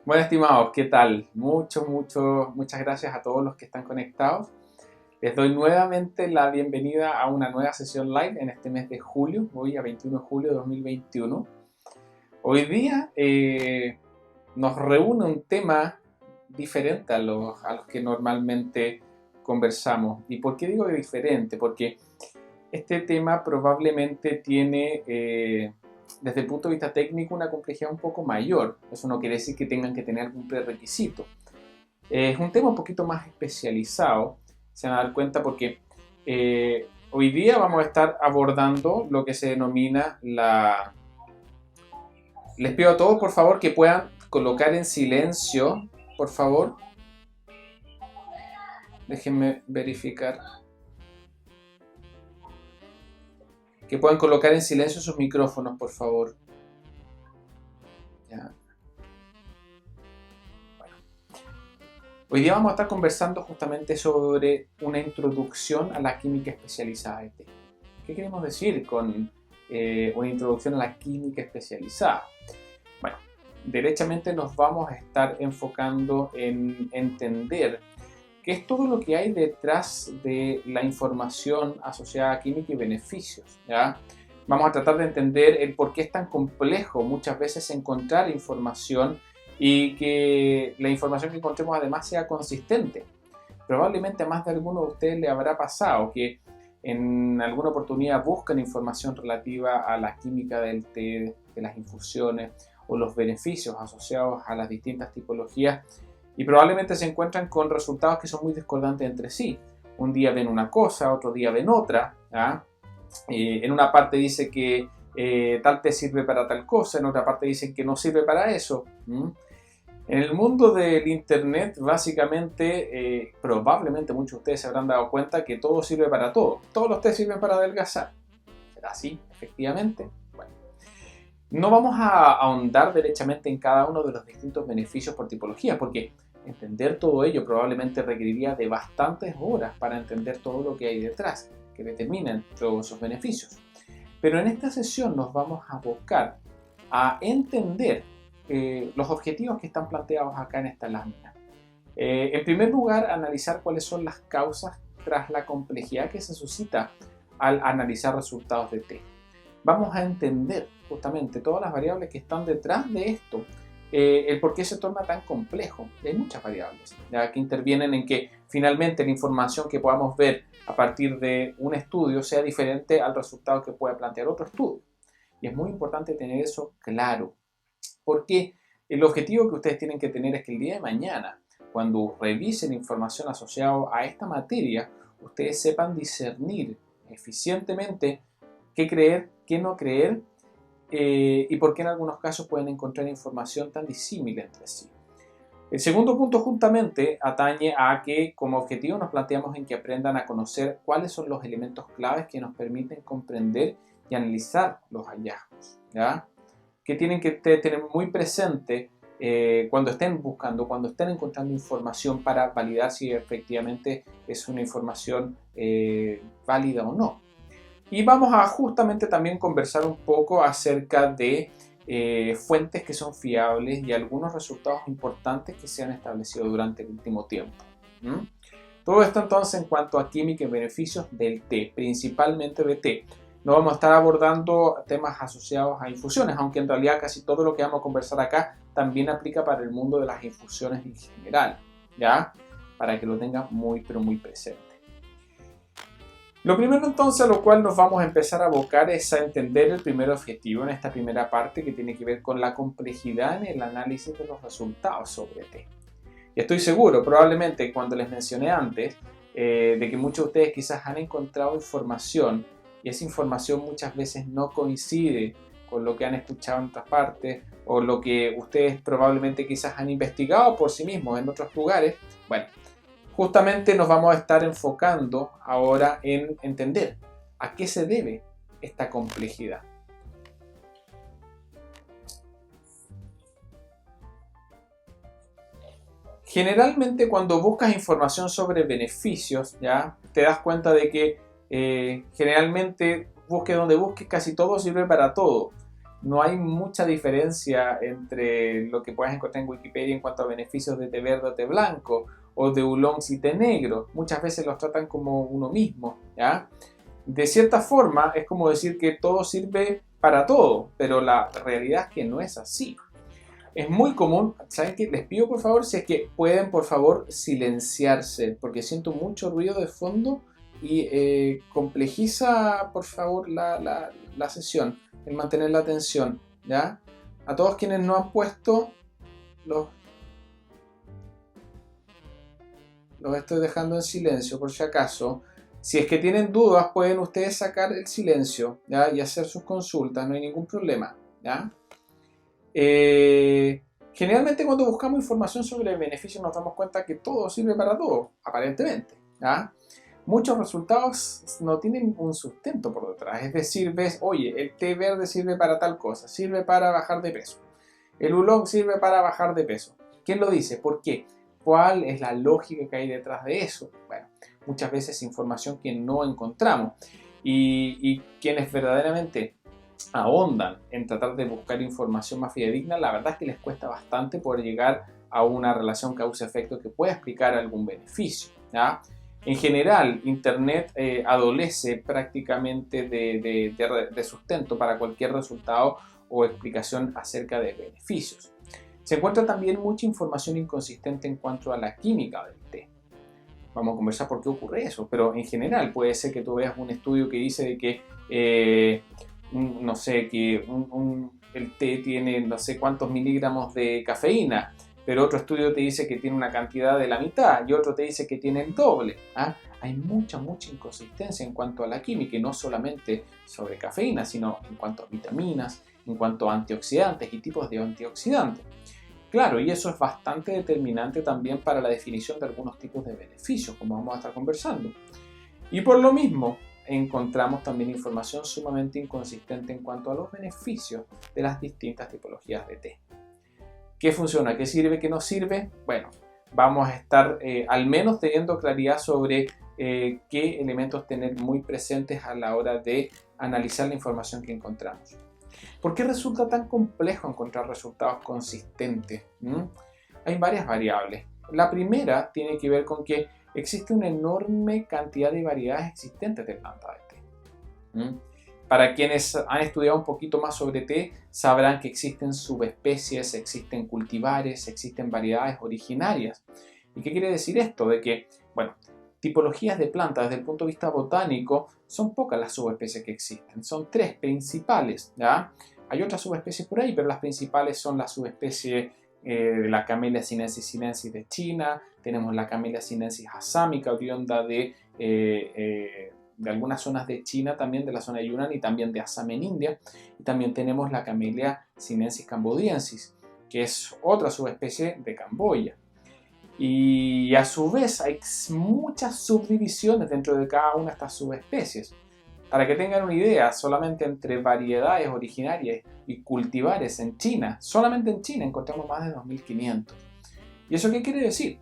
Bueno, estimados, ¿qué tal? Muchas gracias a todos los que están conectados. Les doy nuevamente la bienvenida a una nueva sesión live en este mes de julio, hoy a 21 de julio de 2021. Hoy día nos reúne un tema diferente a los que normalmente conversamos. ¿Y por qué digo diferente? Porque este tema probablemente tiene, desde el punto de vista técnico, una complejidad un poco mayor. Eso no quiere decir que tengan que tener algún prerequisito. Es un tema un poquito más especializado, se van a dar cuenta porque hoy día vamos a estar abordando lo que se denomina la... Les pido a todos, por favor, que puedan colocar en silencio, por favor. Déjenme verificar. Que puedan colocar en silencio sus micrófonos, por favor. Ya. Bueno. Hoy día vamos a estar conversando justamente sobre una introducción a la química especializada de té. ¿Qué queremos decir con una introducción a la química especializada? Bueno, derechamente nos vamos a estar enfocando en entender qué es todo lo que hay detrás de la información asociada a química y beneficios, ¿ya? Vamos a tratar de entender el por qué es tan complejo muchas veces encontrar información y que la información que encontremos además sea consistente. Probablemente a más de alguno de ustedes le habrá pasado que en alguna oportunidad buscan información relativa a la química del té, de las infusiones o los beneficios asociados a las distintas tipologías y probablemente se encuentran con resultados que son muy discordantes entre sí. Un día ven una cosa, otro día ven otra. En una parte dice que tal té sirve para tal cosa, en otra parte dicen que no sirve para eso. En el mundo del internet, básicamente, probablemente muchos de ustedes se habrán dado cuenta que todo sirve para todo. Todos los tés sirven para adelgazar. ¿Será así? Efectivamente. Bueno, no vamos a ahondar derechamente en cada uno de los distintos beneficios por tipología, porque entender todo ello probablemente requeriría de bastantes horas para entender todo lo que hay detrás, que determinan todos esos beneficios. Pero en esta sesión nos vamos a abocar a entender los objetivos que están planteados acá en esta lámina. En primer lugar, analizar cuáles son las causas tras la complejidad que se suscita al analizar resultados de té. Vamos a entender justamente todas las variables que están detrás de esto, el por qué se torna tan complejo. Hay muchas variables ya que intervienen en que finalmente la información que podamos ver a partir de un estudio sea diferente al resultado que pueda plantear otro estudio. Y es muy importante tener eso claro, porque el objetivo que ustedes tienen que tener es que el día de mañana, cuando revisen información asociada a esta materia, ustedes sepan discernir eficientemente qué creer, qué no creer, y por qué en algunos casos pueden encontrar información tan disímil entre sí. El segundo punto justamente atañe a que como objetivo nos planteamos en que aprendan a conocer cuáles son los elementos claves que nos permiten comprender y analizar los hallazgos, ¿ya? Que tienen que tener muy presente cuando estén buscando, cuando estén encontrando información para validar si efectivamente es una información válida o no. Y vamos a justamente también conversar un poco acerca de fuentes que son fiables y algunos resultados importantes que se han establecido durante el último tiempo. Todo esto entonces en cuanto a química y beneficios del té, principalmente de té. No vamos a estar abordando temas asociados a infusiones, aunque en realidad casi todo lo que vamos a conversar acá también aplica para el mundo de las infusiones en general, ¿ya? Para que lo tengan muy, pero muy presente. Lo primero entonces a lo cual nos vamos a empezar a abocar es a entender el primer objetivo en esta primera parte que tiene que ver con la complejidad en el análisis de los resultados sobre té. Y estoy seguro, probablemente cuando les mencioné antes, de que muchos de ustedes quizás han encontrado información y esa información muchas veces no coincide con lo que han escuchado en otras partes o lo que ustedes probablemente quizás han investigado por sí mismos en otros lugares. Bueno, justamente nos vamos a estar enfocando ahora en entender a qué se debe esta complejidad. Generalmente cuando buscas información sobre beneficios, ¿ya? Te das cuenta de que generalmente busque donde busques casi todo sirve para todo. no hay mucha diferencia entre lo que puedes encontrar en Wikipedia en cuanto a beneficios de té verde o té blanco, o de oolongs y té negro. Muchas veces los tratan como uno mismo, ¿ya? De cierta forma es como decir que todo sirve para todo, pero la realidad es que no es así. Es muy común, ¿saben qué? Les pido por favor, si es que pueden por favor silenciarse, porque siento mucho ruido de fondo y complejiza por favor la sesión, el mantener la atención, ¿ya? A todos quienes no han puesto, los estoy dejando en silencio por si acaso. Si es que tienen dudas, pueden ustedes sacar el silencio, ¿ya? Y hacer sus consultas, no hay ningún problema, ¿ya? Generalmente cuando buscamos información sobre beneficios nos damos cuenta que todo sirve para todo, aparentemente, ¿ya? Muchos resultados no tienen un sustento por detrás, es decir, ves, oye, el té verde sirve para tal cosa, sirve para bajar de peso, el oolong sirve para bajar de peso. ¿Quién lo dice? ¿Por qué? ¿Cuál es la lógica que hay detrás de eso? Bueno, muchas veces información que no encontramos y quienes verdaderamente ahondan en tratar de buscar información más fidedigna, la verdad es que les cuesta bastante poder llegar a una relación causa-efecto que pueda explicar algún beneficio, ¿ya? En general, Internet adolece prácticamente de sustento para cualquier resultado o explicación acerca de beneficios. Se encuentra también mucha información inconsistente en cuanto a la química del té. Vamos a conversar por qué ocurre eso, pero en general puede ser que tú veas un estudio que dice de que no sé, que el té tiene no sé cuántos miligramos de cafeína, pero otro estudio te dice que tiene una cantidad de la mitad y otro te dice que tiene el doble. ¿Ah? Hay mucha inconsistencia en cuanto a la química y no solamente sobre cafeína, sino en cuanto a vitaminas, en cuanto a antioxidantes y tipos de antioxidantes. Claro, y eso es bastante determinante también para la definición de algunos tipos de beneficios, como vamos a estar conversando. Y por lo mismo, encontramos también información sumamente inconsistente en cuanto a los beneficios de las distintas tipologías de té. ¿Qué funciona? ¿Qué sirve? ¿Qué no sirve? Bueno, vamos a estar al menos teniendo claridad sobre qué elementos tener muy presentes a la hora de analizar la información que encontramos. ¿Por qué resulta tan complejo encontrar resultados consistentes? Hay varias variables. La primera tiene que ver con que existe una enorme cantidad de variedades existentes de plantas de té. Para quienes han estudiado un poquito más sobre té, sabrán que existen subespecies, existen cultivares, existen variedades originarias. ¿Y qué quiere decir esto? De que, bueno, tipologías de plantas desde el punto de vista botánico son pocas las subespecies que existen. Son tres principales, ¿ya? Hay otras subespecies por ahí, pero las principales son la subespecie de la Camellia sinensis de China, tenemos la Camellia sinensis asámica, odionda de algunas zonas de China, también de la zona de Yunnan y también de Assam en India, y también tenemos la Camellia sinensis cambodiensis, que es otra subespecie de Camboya. Y a su vez hay muchas subdivisiones dentro de cada una de estas subespecies. Para que tengan una idea, solamente entre variedades originarias y cultivares en China, solamente en China encontramos más de 2.500. ¿Y eso qué quiere decir?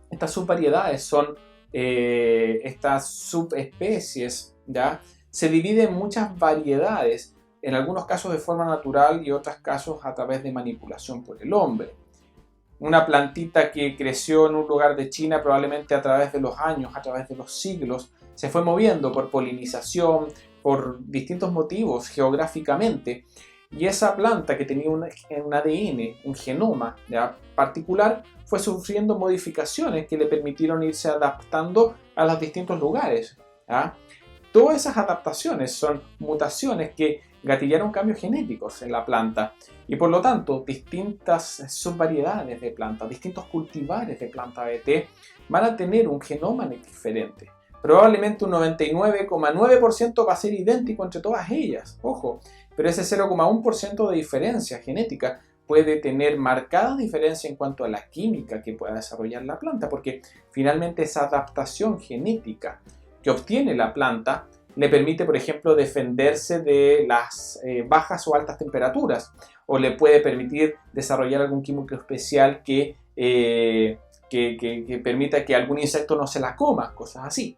Estas subvariedades son estas subespecies, ¿ya? Se dividen en muchas variedades, en algunos casos de forma natural y en otros casos a través de manipulación por el hombre. Una plantita que creció en un lugar de China probablemente a través de los años, a través de los siglos, se fue moviendo por polinización, por distintos motivos geográficamente. Y esa planta que tenía un ADN, un genoma, ¿ya?, particular, fue sufriendo modificaciones que le permitieron irse adaptando a los distintos lugares, ¿ya? Todas esas adaptaciones son mutaciones que gatillaron cambios genéticos en la planta y por lo tanto distintas subvariedades de plantas, distintos cultivares de planta de té van a tener un genoma diferente. Probablemente un 99,9% va a ser idéntico entre todas ellas, ojo, pero ese 0,1% de diferencia genética puede tener marcada diferencia en cuanto a la química que pueda desarrollar la planta, porque finalmente esa adaptación genética que obtiene la planta le permite, por ejemplo, defenderse de las bajas o altas temperaturas, o le puede permitir desarrollar algún químico especial que permita que algún insecto no se la coma, cosas así.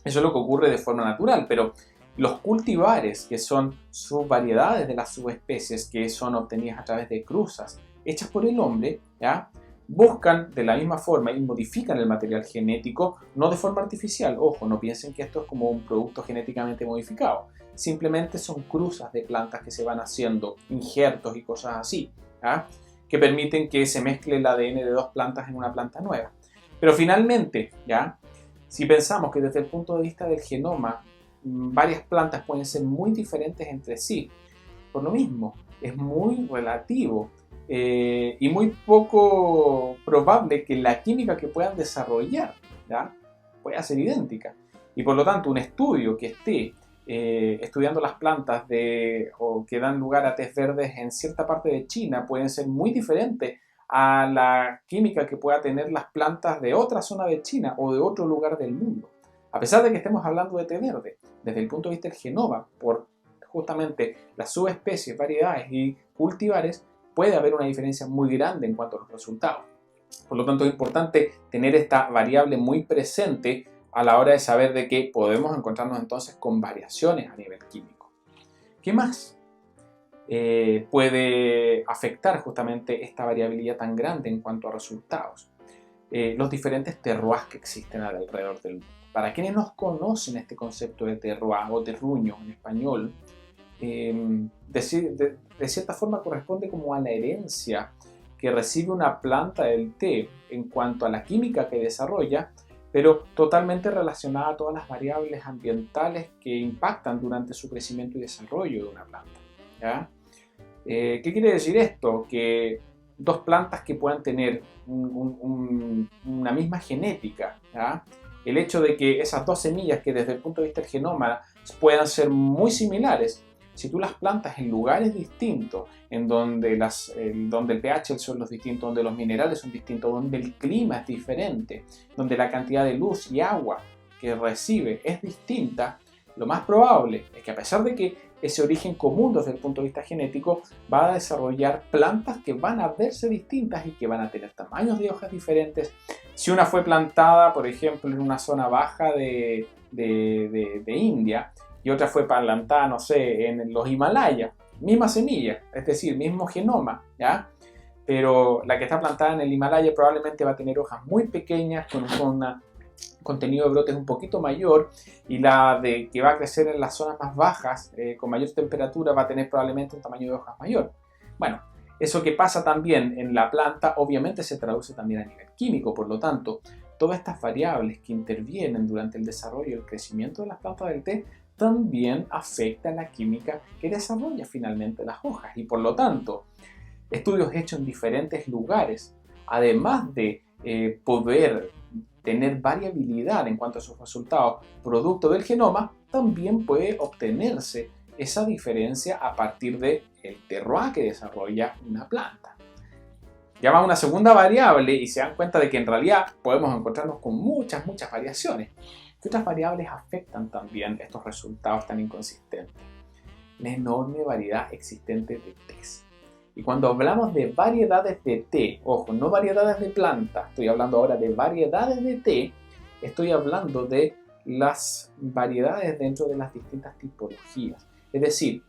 Eso es lo que ocurre de forma natural, pero Los cultivares, que son subvariedades de las subespecies que son obtenidas a través de cruzas hechas por el hombre, ¿ya? Buscan de la misma forma y modifican el material genético, no de forma artificial. Ojo, no piensen que esto es como un producto genéticamente modificado. Simplemente son cruzas de plantas que se van haciendo, injertos y cosas así, ¿ya? Que permiten que se mezcle el ADN de dos plantas en una planta nueva. Pero finalmente, ¿ya? Si pensamos que desde el punto de vista del genoma, varias plantas pueden ser muy diferentes entre sí, por lo mismo, es muy relativo y muy poco probable que la química que puedan desarrollar, ¿ya? Pueda ser idéntica. Y por lo tanto, un estudio que esté estudiando las plantas o que dan lugar a tés verdes en cierta parte de China pueden ser muy diferentes a la química que pueda tener las plantas de otra zona de China o de otro lugar del mundo. A pesar de que estemos hablando de té verde, desde el punto de vista del genoma, por justamente las subespecies, variedades y cultivares, puede haber una diferencia muy grande en cuanto a los resultados. Por lo tanto, es importante tener esta variable muy presente a la hora de saber de que podemos encontrarnos entonces con variaciones a nivel químico. ¿Qué más puede afectar justamente esta variabilidad tan grande en cuanto a resultados? Los diferentes terroirs que existen alrededor del mundo. Para quienes no conocen este concepto de terroir o terruño en español, de cierta forma corresponde como a la herencia que recibe una planta del té en cuanto a la química que desarrolla, pero totalmente relacionada a todas las variables ambientales que impactan durante su crecimiento y desarrollo de una planta, ¿ya? ¿Qué quiere decir esto? Que dos plantas que puedan tener una misma genética, ¿ya? El hecho de que esas dos semillas que desde el punto de vista del genoma puedan ser muy similares, si tú las plantas en lugares distintos, en donde el pH del suelo es distinto, donde los minerales son distintos, donde el clima es diferente, donde la cantidad de luz y agua que recibe es distinta, lo más probable es que a pesar de que ese origen común desde el punto de vista genético va a desarrollar plantas que van a verse distintas y que van a tener tamaños de hojas diferentes. Si una fue plantada, por ejemplo, en una zona baja de India y otra fue plantada, no sé, en los Himalayas, misma semilla, es decir, mismo genoma, ¿ya? Pero la que está plantada en el Himalaya probablemente va a tener hojas muy pequeñas con un contenido de brotes un poquito mayor, y la de que va a crecer en las zonas más bajas con mayor temperatura va a tener probablemente un tamaño de hojas mayor. Bueno, eso que pasa también en la planta obviamente se traduce también a nivel químico, por lo tanto, todas estas variables que intervienen durante el desarrollo y el crecimiento de las plantas del té también afectan la química que desarrolla finalmente las hojas, y por lo tanto, estudios hechos en diferentes lugares, además de poder tener variabilidad en cuanto a sus resultados producto del genoma, también puede obtenerse esa diferencia a partir del terroir que desarrolla una planta. Ya va una segunda variable y se dan cuenta de que en realidad podemos encontrarnos con muchas variaciones. ¿Qué otras variables afectan también estos resultados tan inconsistentes? La enorme variedad existente de tés. Y cuando hablamos de variedades de té, ojo, no variedades de planta, estoy hablando ahora de variedades de té, estoy hablando de las variedades dentro de las distintas tipologías. Es decir,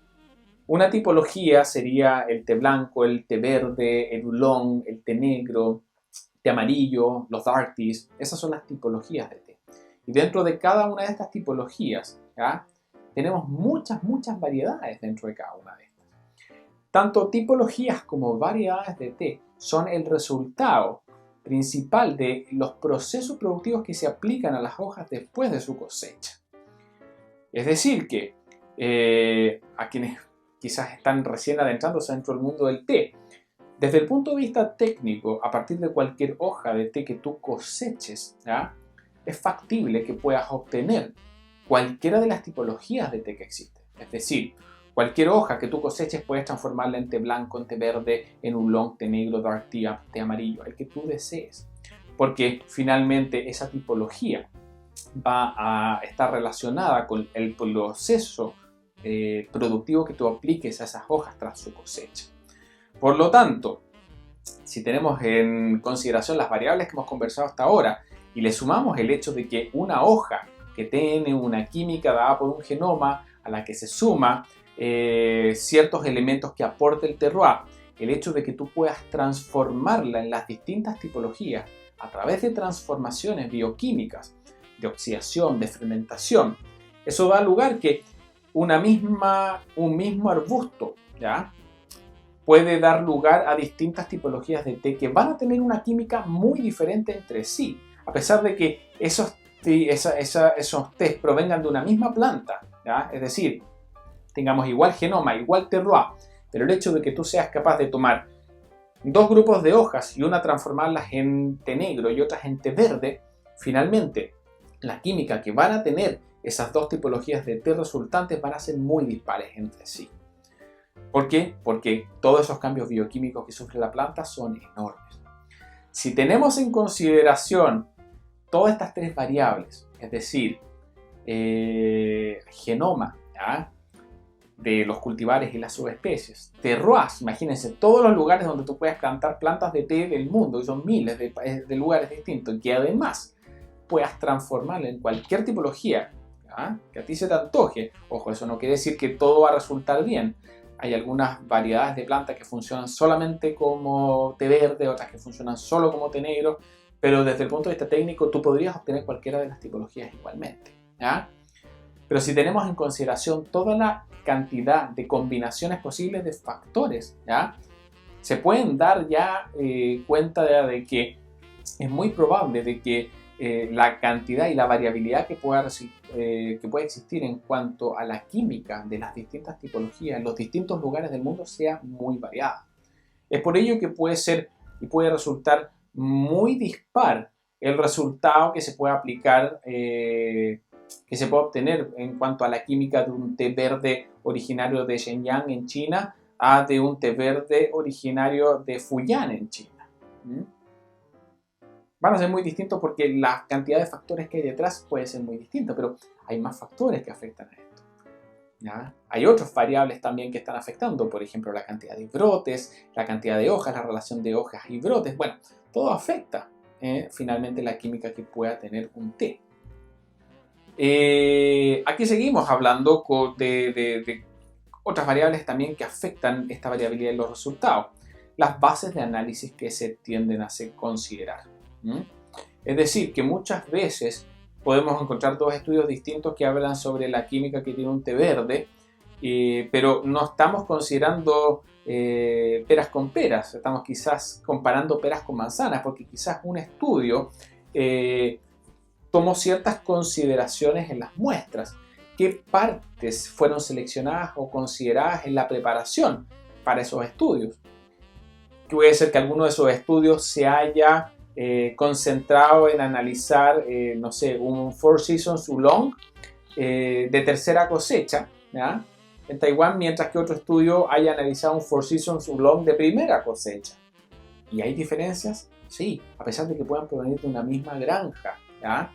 una tipología sería el té blanco, el té verde, el oolong, el té negro, té amarillo, los dark teas. Esas son las tipologías de té. Y dentro de cada una de estas tipologías, ¿ya? Tenemos muchas variedades dentro de cada una de estas. Tanto tipologías como variedades de té son el resultado principal de los procesos productivos que se aplican a las hojas después de su cosecha. Es decir que a quienes quizás están recién adentrándose dentro del mundo del té, desde el punto de vista técnico, a partir de cualquier hoja de té que tú coseches, ¿ya? Es factible que puedas obtener cualquiera de las tipologías de té que existen. Es decir, cualquier hoja que tú coseches puedes transformarla en té blanco, en té verde, en oolong, té negro, dark tea, té amarillo, el que tú desees. Porque finalmente esa tipología va a estar relacionada con el proceso productivo que tú apliques a esas hojas tras su cosecha. Por lo tanto, si tenemos en consideración las variables que hemos conversado hasta ahora y le sumamos el hecho de que una hoja que tiene una química dada por un genoma a la que se suma ciertos elementos que aporta el terroir, el hecho de que tú puedas transformarla en las distintas tipologías a través de transformaciones bioquímicas, de oxidación, de fermentación, eso da lugar que un mismo arbusto, ¿ya?, puede dar lugar a distintas tipologías de té que van a tener una química muy diferente entre sí, a pesar de que esos tés provengan de una misma planta, ¿ya? Es decir, tengamos igual genoma, igual terroir, pero el hecho de que tú seas capaz de tomar dos grupos de hojas y una transformarlas en té negro y otras en té verde, finalmente la química que van a tener esas dos tipologías de té resultantes van a ser muy dispares entre sí. ¿Por qué? Porque todos esos cambios bioquímicos que sufre la planta son enormes. Si tenemos en consideración todas estas tres variables, es decir, genoma, ¿ya?, de los cultivares y las subespecies, terroir, imagínense todos los lugares donde tú puedes plantar plantas de té del mundo, y son miles de lugares distintos, y que además puedas transformarla en cualquier tipología, ¿ya?, que a ti se te antoje. Ojo, eso no quiere decir que todo va a resultar bien. Hay algunas variedades de plantas que funcionan solamente como té verde, otras que funcionan solo como té negro, pero desde el punto de vista técnico tú podrías obtener cualquiera de las tipologías igualmente, ¿ya? Pero si tenemos en consideración toda la cantidad de combinaciones posibles de factores, ¿ya?, se pueden dar ya cuenta de que es muy probable de que la cantidad y la variabilidad que pueda existir en cuanto a la química de las distintas tipologías en los distintos lugares del mundo sea muy variada. Es por ello que puede ser y puede resultar muy dispar el resultado que se puede aplicar, que se puede obtener en cuanto a la química de un té verde originario de Shenyang en China a de un té verde originario de Fujian en China. Van a ser muy distintos porque la cantidad de factores que hay detrás puede ser muy distinta, pero hay más factores que afectan a esto, ¿ya? Hay otras variables también que están afectando, por ejemplo, la cantidad de brotes, la cantidad de hojas, la relación de hojas y brotes. Bueno, todo afecta finalmente la química que pueda tener un té. Aquí seguimos hablando de otras variables también que afectan esta variabilidad en los resultados. Las bases de análisis que se tienden a considerar. Es decir, que muchas veces podemos encontrar dos estudios distintos que hablan sobre la química que tiene un té verde, pero no estamos considerando peras con peras, estamos quizás comparando peras con manzanas, porque quizás un estudio tomó ciertas consideraciones en las muestras. ¿Qué partes fueron seleccionadas o consideradas en la preparación para esos estudios? Puede ser que alguno de esos estudios se haya concentrado en analizar, no sé, un Four Seasons Oolong de tercera cosecha, ¿ya?, en Taiwán, mientras que otro estudio haya analizado un Four Seasons Oolong de primera cosecha. ¿Y hay diferencias? Sí, a pesar de que puedan provenir de una misma granja, ¿ya?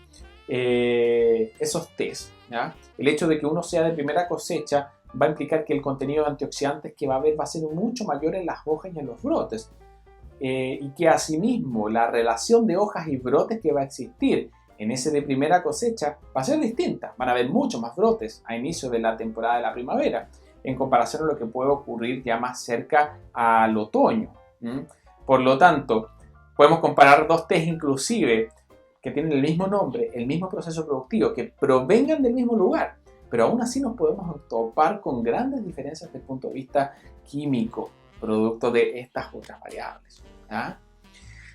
Esos tés, ¿ya?, el hecho de que uno sea de primera cosecha va a implicar que el contenido de antioxidantes que va a haber va a ser mucho mayor en las hojas y en los brotes. Y que asimismo la relación de hojas y brotes que va a existir en ese de primera cosecha va a ser distinta. Van a haber muchos más brotes a inicio de la temporada de la primavera en comparación a lo que puede ocurrir ya más cerca al otoño. Por lo tanto, podemos comparar dos tés inclusive que tienen el mismo nombre, el mismo proceso productivo, que provengan del mismo lugar, pero aún así nos podemos topar con grandes diferencias desde el punto de vista químico, producto de estas otras variables. ¿Ah?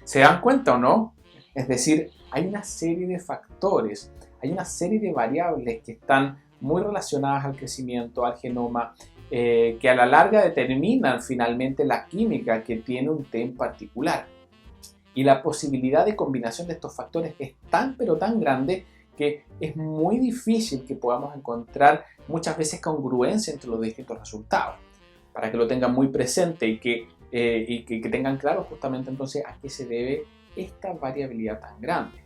¿Se dan cuenta o no? Es decir, hay una serie de factores, hay una serie de variables que están muy relacionadas al crecimiento, al genoma, que a la larga determinan finalmente la química que tiene un té en particular. Y la posibilidad de combinación de estos factores es tan pero tan grande que es muy difícil que podamos encontrar muchas veces congruencia entre los distintos resultados. Para que lo tengan muy presente y que tengan claro justamente entonces a qué se debe esta variabilidad tan grande.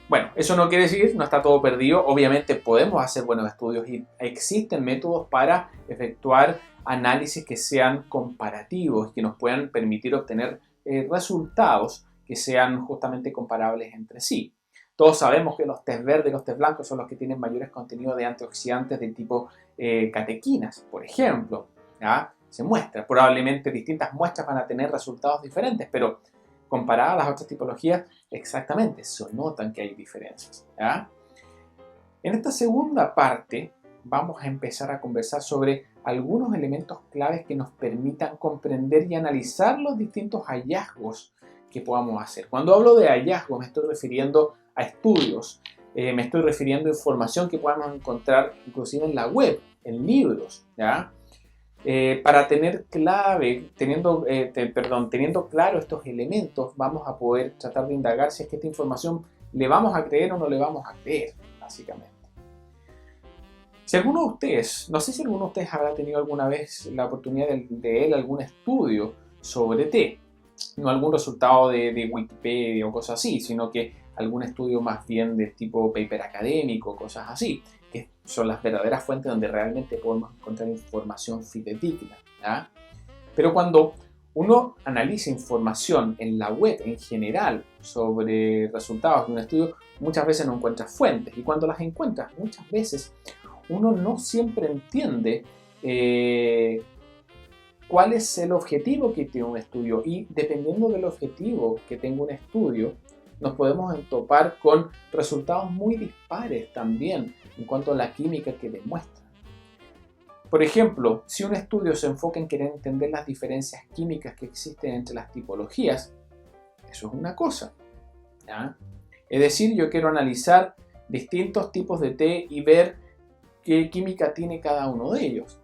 Bueno, eso no quiere decir, no está todo perdido. Obviamente podemos hacer buenos estudios y existen métodos para efectuar análisis que sean comparativos, que nos puedan permitir obtener resultados que sean justamente comparables entre sí. Todos sabemos que los tés verdes y los tés blancos son los que tienen mayores contenidos de antioxidantes de tipo catequinas, por ejemplo. ¿Ya? Se muestra. Probablemente distintas muestras van a tener resultados diferentes, pero comparadas a las otras tipologías, exactamente, se notan que hay diferencias. ¿Ya? En esta segunda parte vamos a empezar a conversar sobre algunos elementos claves que nos permitan comprender y analizar los distintos hallazgos que podamos hacer. Cuando hablo de hallazgos me estoy refiriendo a estudios, me estoy refiriendo a información que podamos encontrar inclusive en la web, en libros, ¿ya? Para tener teniendo claro estos elementos, vamos a poder tratar de indagar si es que esta información le vamos a creer o no le vamos a creer, básicamente. Si alguno de ustedes, no sé si alguno de ustedes habrá tenido alguna vez la oportunidad de leer algún estudio sobre té, no algún resultado de Wikipedia o cosas así, sino que algún estudio más bien de tipo paper académico, cosas así, que son las verdaderas fuentes donde realmente podemos encontrar información fidedigna, ¿ya? Pero cuando uno analiza información en la web en general sobre resultados de un estudio, muchas veces no encuentra fuentes, y cuando las encuentras, muchas veces uno no siempre entiende cuál es el objetivo que tiene un estudio, y dependiendo del objetivo que tenga un estudio, nos podemos topar con resultados muy dispares también en cuanto a la química que demuestra. Por ejemplo, si un estudio se enfoca en querer entender las diferencias químicas que existen entre las tipologías, eso es una cosa, ¿ya? Es decir, yo quiero analizar distintos tipos de té y ver qué química tiene cada uno de ellos.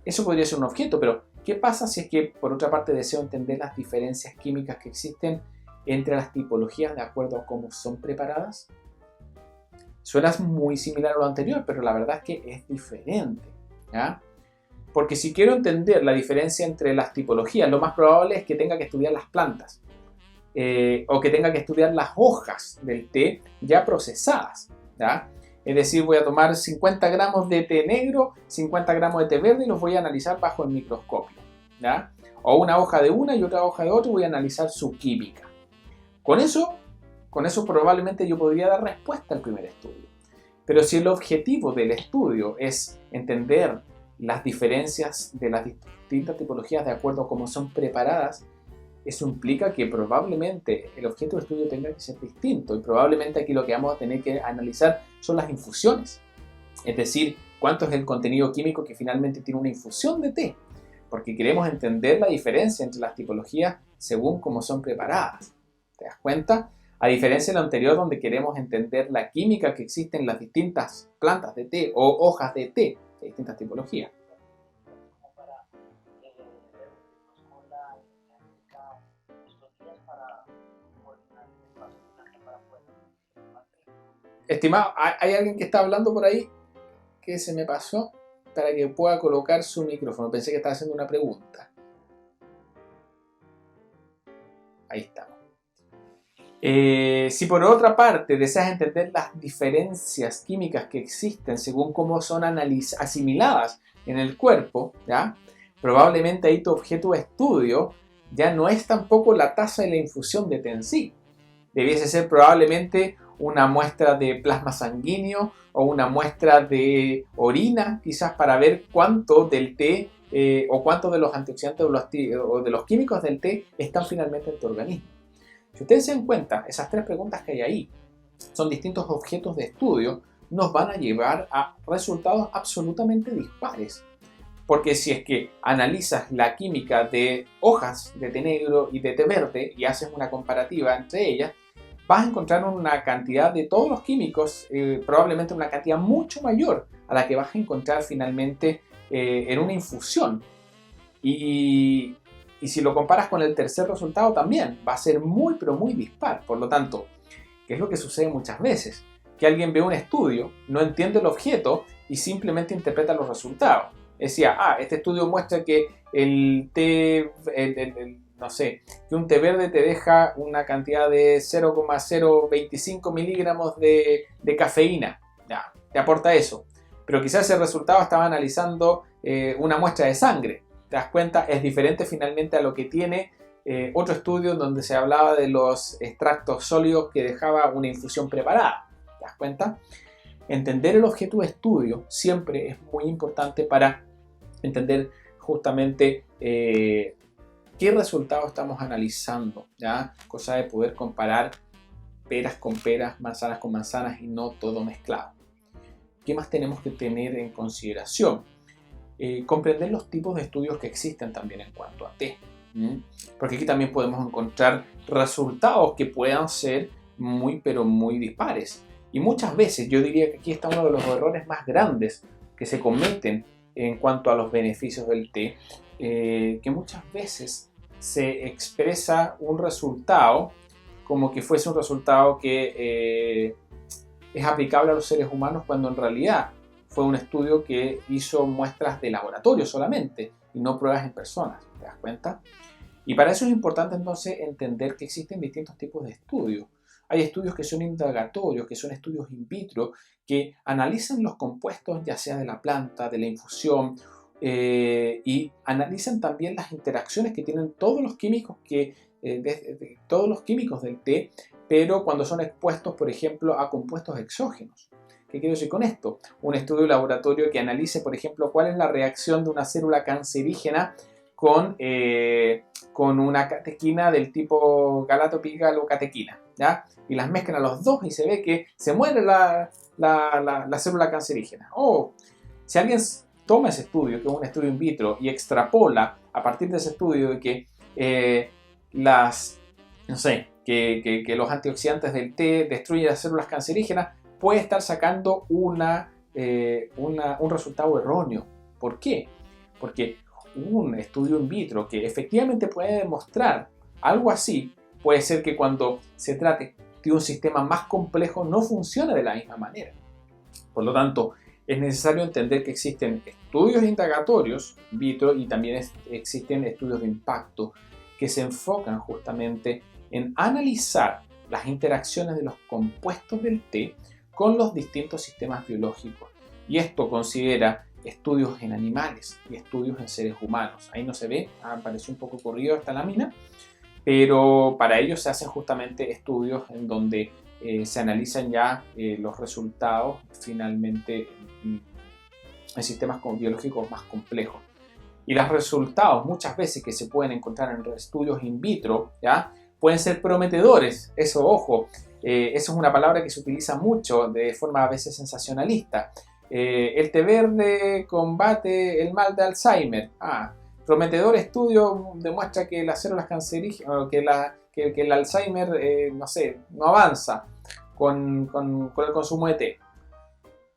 Eso podría ser un objeto, pero ¿qué pasa si es que, por otra parte, deseo entender las diferencias químicas que existen entre las tipologías de acuerdo a cómo son preparadas? Suena muy similar a lo anterior, pero la verdad es que es diferente, ¿ya? Porque si quiero entender la diferencia entre las tipologías, lo más probable es que tenga que estudiar las plantas o que tenga que estudiar las hojas del té ya procesadas, ¿ya? Es decir, voy a tomar 50 gramos de té negro, 50 gramos de té verde y los voy a analizar bajo el microscopio, ¿ya? O una hoja de una y otra hoja de otra y voy a analizar su química. Con eso probablemente yo podría dar respuesta al primer estudio. Pero si el objetivo del estudio es entender las diferencias de las distintas tipologías de acuerdo a cómo son preparadas, eso implica que probablemente el objeto de estudio tenga que ser distinto, y probablemente aquí lo que vamos a tener que analizar son las infusiones. Es decir, cuánto es el contenido químico que finalmente tiene una infusión de té, porque queremos entender la diferencia entre las tipologías según cómo son preparadas. ¿Te das cuenta? A diferencia de lo anterior, donde queremos entender la química que existe en las distintas plantas de té o hojas de té de distintas tipologías. Estimado, ¿hay alguien que está hablando por ahí que se me pasó para que pueda colocar su micrófono? Pensé que estaba haciendo una pregunta. Ahí estamos. Si por otra parte deseas entender las diferencias químicas que existen según cómo son asimiladas en el cuerpo, ¿ya? Probablemente ahí tu objeto de estudio ya no es tampoco la tasa de la infusión de té en sí. Debiese ser probablemente una muestra de plasma sanguíneo o una muestra de orina, quizás, para ver cuánto del té o cuánto de los antioxidantes o de los químicos del té están finalmente en tu organismo. Si ustedes se dan cuenta, esas tres preguntas que hay ahí son distintos objetos de estudio, nos van a llevar a resultados absolutamente dispares. Porque si es que analizas la química de hojas de té negro y de té verde y haces una comparativa entre ellas, vas a encontrar una cantidad de todos los químicos, probablemente una cantidad mucho mayor a la que vas a encontrar finalmente en una infusión. Y si lo comparas con el tercer resultado también, va a ser muy pero muy dispar. Por lo tanto, ¿qué es lo que sucede muchas veces? Que alguien ve un estudio, no entiende el objeto y simplemente interpreta los resultados. Decía, este estudio muestra que el té, no sé, que un té verde te deja una cantidad de 0,025 miligramos de cafeína. Ya, te aporta eso. Pero quizás ese resultado estaba analizando una muestra de sangre. ¿Te das cuenta? Es diferente finalmente a lo que tiene otro estudio donde se hablaba de los extractos sólidos que dejaba una infusión preparada. ¿Te das cuenta? Entender el objeto de estudio siempre es muy importante para entender justamente qué resultados estamos analizando, ¿ya? Cosa de poder comparar peras con peras, manzanas con manzanas y no todo mezclado. ¿Qué más tenemos que tener en consideración? Comprender los tipos de estudios que existen también en cuanto a té. Porque aquí también podemos encontrar resultados que puedan ser muy pero muy dispares. Y muchas veces yo diría que aquí está uno de los errores más grandes que se cometen en cuanto a los beneficios del té, que muchas veces se expresa un resultado como que fuese un resultado que es aplicable a los seres humanos, cuando en realidad fue un estudio que hizo muestras de laboratorio solamente y no pruebas en personas. ¿Te das cuenta? Y para eso es importante entonces entender que existen distintos tipos de estudios. Hay estudios que son indagatorios, que son estudios in vitro, que analizan los compuestos ya sea de la planta, de la infusión, y analizan también las interacciones que tienen todos los químicos todos los químicos del té, pero cuando son expuestos, por ejemplo, a compuestos exógenos. ¿Qué quiero decir con esto? Un estudio de laboratorio que analice, por ejemplo, cuál es la reacción de una célula cancerígena con una catequina del tipo galatopigalocatequina, ¿ya? Y las mezclan a los dos y se ve que se muere la célula cancerígena. O si alguien toma ese estudio, que es un estudio in vitro, y extrapola a partir de ese estudio de que que los antioxidantes del té destruyen las células cancerígenas, puede estar sacando un resultado erróneo. ¿Por qué? Porque un estudio in vitro que efectivamente puede demostrar algo así, puede ser que cuando se trate de un sistema más complejo no funcione de la misma manera. Por lo tanto, es necesario entender que existen estudios indagatorios in vitro y también existen estudios de impacto que se enfocan justamente en analizar las interacciones de los compuestos del té con los distintos sistemas biológicos. Y esto considera estudios en animales y estudios en seres humanos. Ahí no se ve, apareció un poco corrido esta lámina, pero para ello se hacen justamente estudios en donde se analizan ya los resultados finalmente en sistemas biológicos más complejos. Y los resultados muchas veces que se pueden encontrar en estudios in vitro, ¿ya?, pueden ser prometedores. Eso, ojo, eso es una palabra que se utiliza mucho de forma a veces sensacionalista. El té verde combate el mal de Alzheimer. Prometedor estudio demuestra que las células cancerígenas, que el Alzheimer, no avanza con el consumo de té.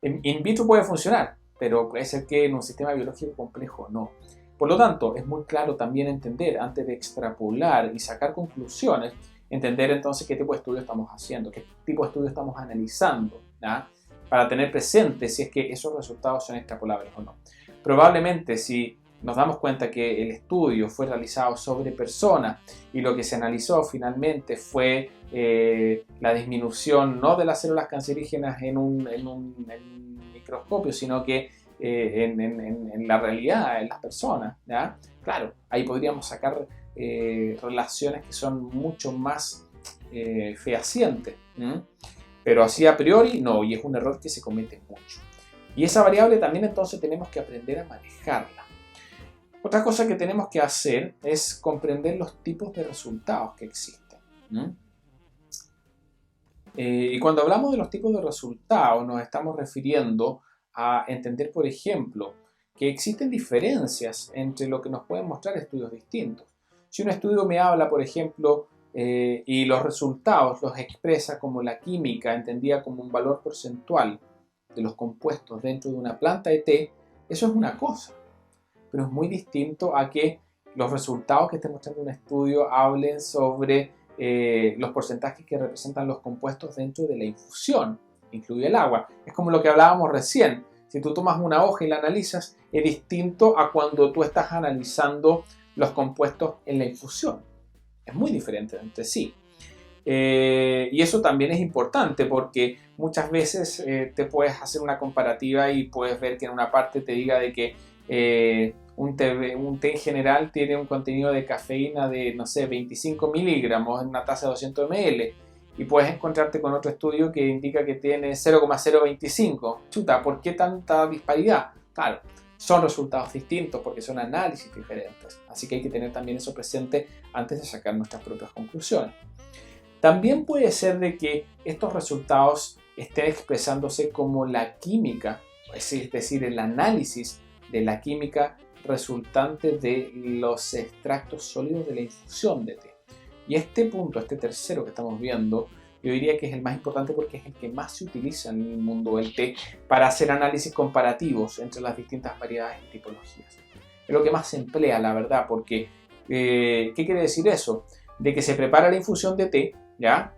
In vitro puede funcionar, pero puede ser que en un sistema biológico complejo no. Por lo tanto, es muy claro también entender, antes de extrapolar y sacar conclusiones, entender entonces qué tipo de estudio estamos haciendo, qué tipo de estudio estamos analizando, ¿ya?, para tener presente si es que esos resultados son extrapolables o no. Probablemente, si nos damos cuenta que el estudio fue realizado sobre personas y lo que se analizó finalmente fue la disminución no de las células cancerígenas en un microscopio, sino que en la realidad, en las personas, ¿ya? Claro, ahí podríamos sacar relaciones que son mucho más fehacientes, pero así a priori no, y es un error que se comete mucho. Y esa variable también entonces tenemos que aprender a manejarla. Otra cosa que tenemos que hacer es comprender los tipos de resultados que existen. Y cuando hablamos de los tipos de resultados nos estamos refiriendo a entender, por ejemplo, que existen diferencias entre lo que nos pueden mostrar estudios distintos. Si un estudio me habla, por ejemplo, y los resultados los expresa como la química, entendida como un valor porcentual de los compuestos dentro de una planta de té, eso es una cosa. Pero es muy distinto a que los resultados que esté mostrando un estudio hablen sobre los porcentajes que representan los compuestos dentro de la infusión, incluye el agua. Es como lo que hablábamos recién. Si tú tomas una hoja y la analizas, es distinto a cuando tú estás analizando los compuestos en la infusión. Es muy diferente entre sí. Y eso también es importante porque muchas veces te puedes hacer una comparativa y puedes ver que en una parte te diga de que un té en general tiene un contenido de cafeína de, no sé, 25 miligramos en una taza de 200 ml. Y puedes encontrarte con otro estudio que indica que tiene 0,025. Chuta, ¿por qué tanta disparidad? Claro, son resultados distintos porque son análisis diferentes. Así que hay que tener también eso presente antes de sacar nuestras propias conclusiones. También puede ser de que estos resultados estén expresándose como la química, es decir, el análisis de la química resultante de los extractos sólidos de la infusión de té. Y este punto, este tercero que estamos viendo, yo diría que es el más importante porque es el que más se utiliza en el mundo del té para hacer análisis comparativos entre las distintas variedades y tipologías. Es lo que más se emplea, la verdad, porque ¿qué quiere decir eso? De que se prepara la infusión de té, ¿ya?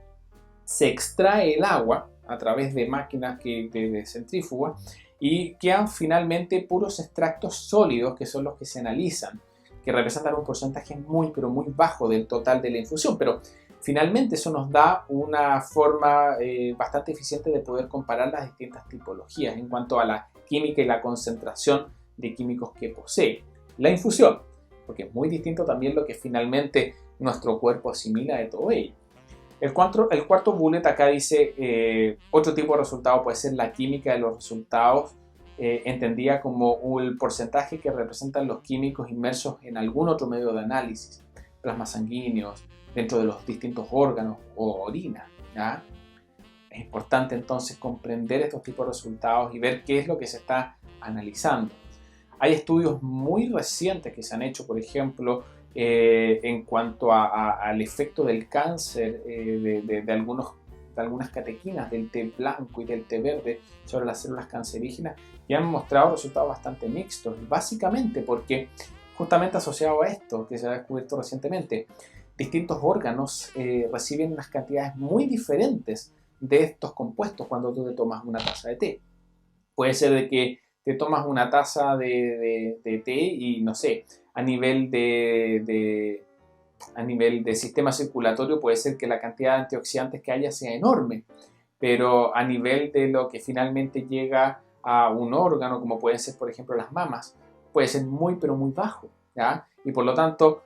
Se extrae el agua a través de máquinas de centrífuga y quedan finalmente puros extractos sólidos que son los que se analizan, que representan un porcentaje muy pero muy bajo del total de la infusión, pero finalmente eso nos da una forma bastante eficiente de poder comparar las distintas tipologías en cuanto a la química y la concentración de químicos que posee la infusión, porque es muy distinto también lo que finalmente nuestro cuerpo asimila de todo ello. El cuarto bullet acá dice otro tipo de resultado puede ser la química de los resultados, entendida como el porcentaje que representan los químicos inmersos en algún otro medio de análisis, plasmas sanguíneos, dentro de los distintos órganos o orina, ¿ya? Es importante entonces comprender estos tipos de resultados y ver qué es lo que se está analizando. Hay estudios muy recientes que se han hecho, por ejemplo, en cuanto al efecto del cáncer de algunas catequinas del té blanco y del té verde sobre las células cancerígenas y han mostrado resultados bastante mixtos, básicamente porque justamente asociado a esto que se ha descubierto recientemente, distintos órganos reciben unas cantidades muy diferentes de estos compuestos cuando tú te tomas una taza de té. Puede ser de que te tomas una taza de té y no sé, a nivel de sistema circulatorio puede ser que la cantidad de antioxidantes que haya sea enorme, pero a nivel de lo que finalmente llega a un órgano, como pueden ser por ejemplo las mamas, puede ser muy pero muy bajo, ¿ya? Y por lo tanto,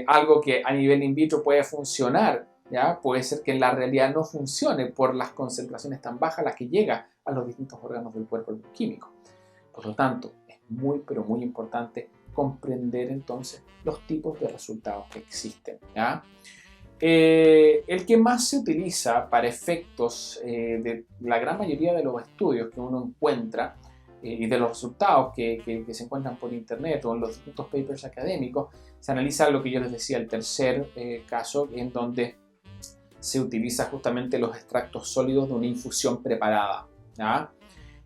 algo que a nivel in vitro puede funcionar, ¿ya? Puede ser que en la realidad no funcione por las concentraciones tan bajas a las que llega a los distintos órganos del cuerpo químico. Por lo tanto, es muy pero muy importante comprender entonces los tipos de resultados que existen, ¿ya? El que más se utiliza para efectos de la gran mayoría de los estudios que uno encuentra y de los resultados que se encuentran por internet o en los distintos papers académicos, se analiza lo que yo les decía, el tercer caso en donde se utiliza justamente los extractos sólidos de una infusión preparada, ¿ya?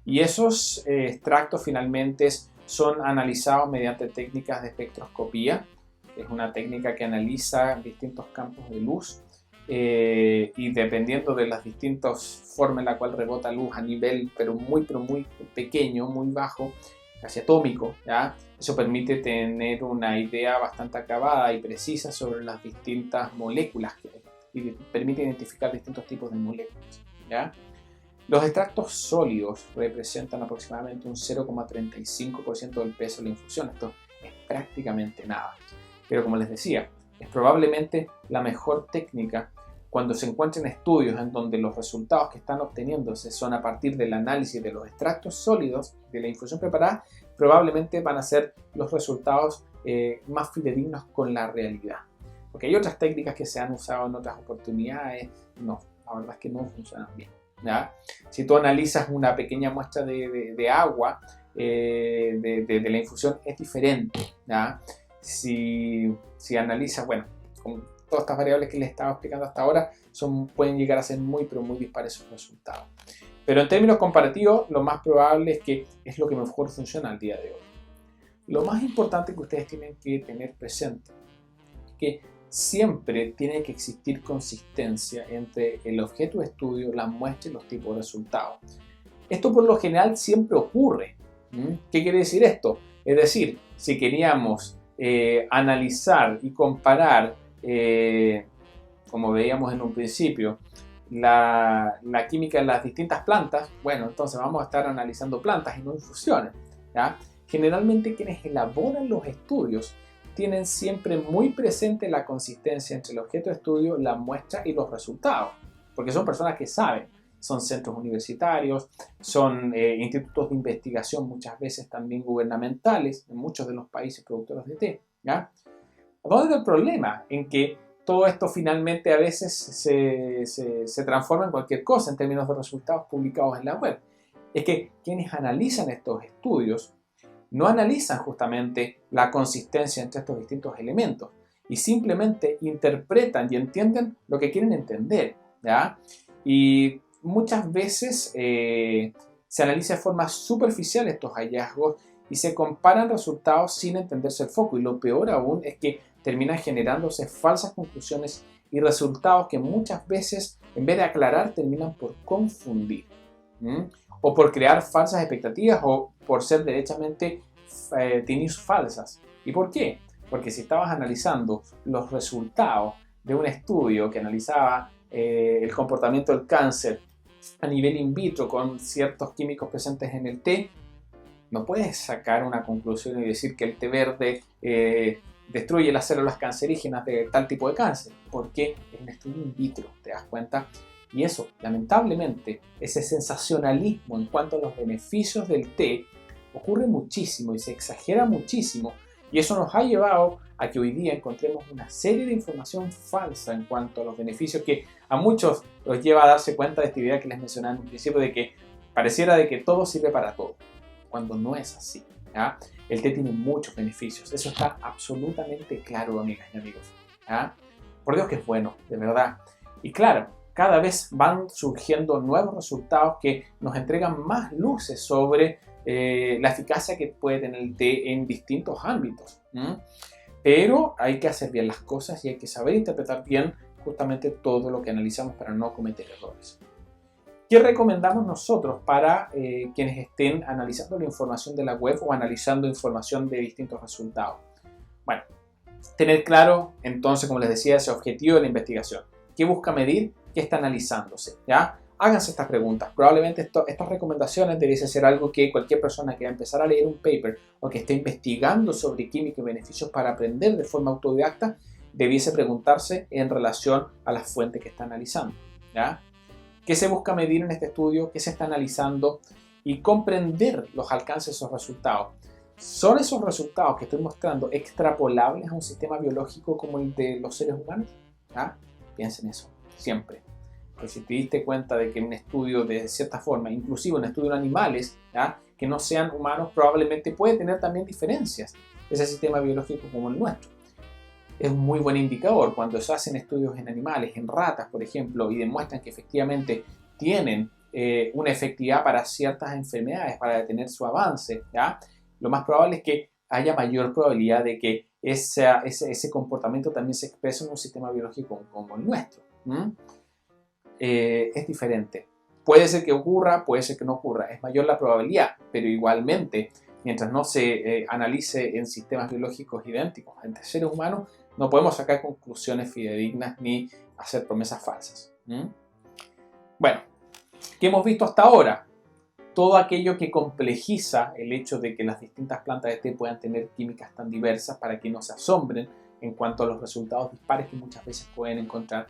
Y esos extractos finalmente son analizados mediante técnicas de espectroscopía, que es una técnica que analiza distintos campos de luz y dependiendo de las distintas formas en la cual rebota luz a nivel pero muy pequeño, muy bajo, casi atómico, ¿ya? Eso permite tener una idea bastante acabada y precisa sobre las distintas moléculas que hay y permite identificar distintos tipos de moléculas, ¿ya? Los extractos sólidos representan aproximadamente un 0,35% del peso de la infusión. Esto es prácticamente nada. Pero como les decía, es probablemente la mejor técnica cuando se encuentren estudios en donde los resultados que están obteniéndose son a partir del análisis de los extractos sólidos de la infusión preparada, probablemente van a ser los resultados más fidedignos con la realidad. Porque hay otras técnicas que se han usado en otras oportunidades, no, la verdad es que no funcionan bien, ¿ya? Si tú analizas una pequeña muestra de agua de la infusión es diferente, ¿ya? Si analizas, bueno, con todas estas variables que les estaba explicando hasta ahora, pueden llegar a ser muy pero muy dispares sus resultados. Pero en términos comparativos, lo más probable es que es lo que mejor funciona al día de hoy. Lo más importante que ustedes tienen que tener presente es que siempre tiene que existir consistencia entre el objeto de estudio, la muestra y los tipos de resultados. Esto por lo general siempre ocurre. ¿Qué quiere decir esto? Es decir, si queríamos analizar y comparar, como veíamos en un principio, la química en las distintas plantas, bueno, entonces vamos a estar analizando plantas y no infusiones, ¿ya? generalmente quienes elaboran los estudios tienen siempre muy presente la consistencia entre el objeto de estudio, la muestra y los resultados, porque son personas que saben, son centros universitarios, son institutos de investigación muchas veces también gubernamentales en muchos de los países productores de té, ¿ya? ¿Dónde está el problema? En que todo esto finalmente a veces se transforma en cualquier cosa en términos de resultados publicados en la web. Es que quienes analizan estos estudios no analizan justamente la consistencia entre estos distintos elementos y simplemente interpretan y entienden lo que quieren entender, ¿ya? Y muchas veces se analiza de forma superficial estos hallazgos y se comparan resultados sin entenderse el foco. Y lo peor aún es que terminan generándose falsas conclusiones y resultados que muchas veces, en vez de aclarar, terminan por confundir. O por crear falsas expectativas o por ser derechamente falsas. ¿Y por qué? Porque si estabas analizando los resultados de un estudio que analizaba el comportamiento del cáncer a nivel in vitro con ciertos químicos presentes en el té, no puedes sacar una conclusión y decir que el té verde destruye las células cancerígenas de tal tipo de cáncer, porque es un estudio in vitro, ¿te das cuenta? Y eso, lamentablemente, ese sensacionalismo en cuanto a los beneficios del té ocurre muchísimo y se exagera muchísimo, y eso nos ha llevado a que hoy día encontremos una serie de información falsa en cuanto a los beneficios que a muchos los lleva a darse cuenta de esta idea que les mencionaba en un principio, de que pareciera de que todo sirve para todo, cuando no es así, ¿ya? El té tiene muchos beneficios, eso está absolutamente claro, amigas y amigos, ¿ya? Por Dios que es bueno, de verdad. Y claro, cada vez van surgiendo nuevos resultados que nos entregan más luces sobre la eficacia que puede tener el té en distintos ámbitos. Pero hay que hacer bien las cosas y hay que saber interpretar bien justamente todo lo que analizamos para no cometer errores. ¿Qué recomendamos nosotros para quienes estén analizando la información de la web o analizando información de distintos resultados? Bueno, tener claro entonces, como les decía, ese objetivo de la investigación. ¿Qué busca medir? ¿Qué está analizándose? ¿Ya? Háganse estas preguntas. Probablemente estas recomendaciones debiesen ser algo que cualquier persona que va a empezar a leer un paper o que esté investigando sobre química y beneficios para aprender de forma autodidacta debiese preguntarse en relación a las fuentes que está analizando, ¿ya? ¿Qué se busca medir en este estudio? ¿Qué se está analizando? Y comprender los alcances de esos resultados. ¿Son esos resultados que estoy mostrando extrapolables a un sistema biológico como el de los seres humanos? ¿Ya? Piensen eso, siempre. Porque si te diste cuenta de que un estudio de cierta forma, inclusive un estudio en animales, ¿ya?, que no sean humanos, probablemente puede tener también diferencias ese sistema biológico como el nuestro. Es un muy buen indicador cuando se hacen estudios en animales, en ratas, por ejemplo, y demuestran que efectivamente tienen una efectividad para ciertas enfermedades, para detener su avance, ¿ya? Lo más probable es que haya mayor probabilidad de que ese comportamiento también se exprese en un sistema biológico como el nuestro. Es diferente. Puede ser que ocurra, puede ser que no ocurra. Es mayor la probabilidad, pero igualmente, mientras no se analice en sistemas biológicos idénticos entre seres humanos, no podemos sacar conclusiones fidedignas ni hacer promesas falsas. Bueno, ¿qué hemos visto hasta ahora? Todo aquello que complejiza el hecho de que las distintas plantas de té puedan tener químicas tan diversas para que no se asombren en cuanto a los resultados dispares que muchas veces pueden encontrar.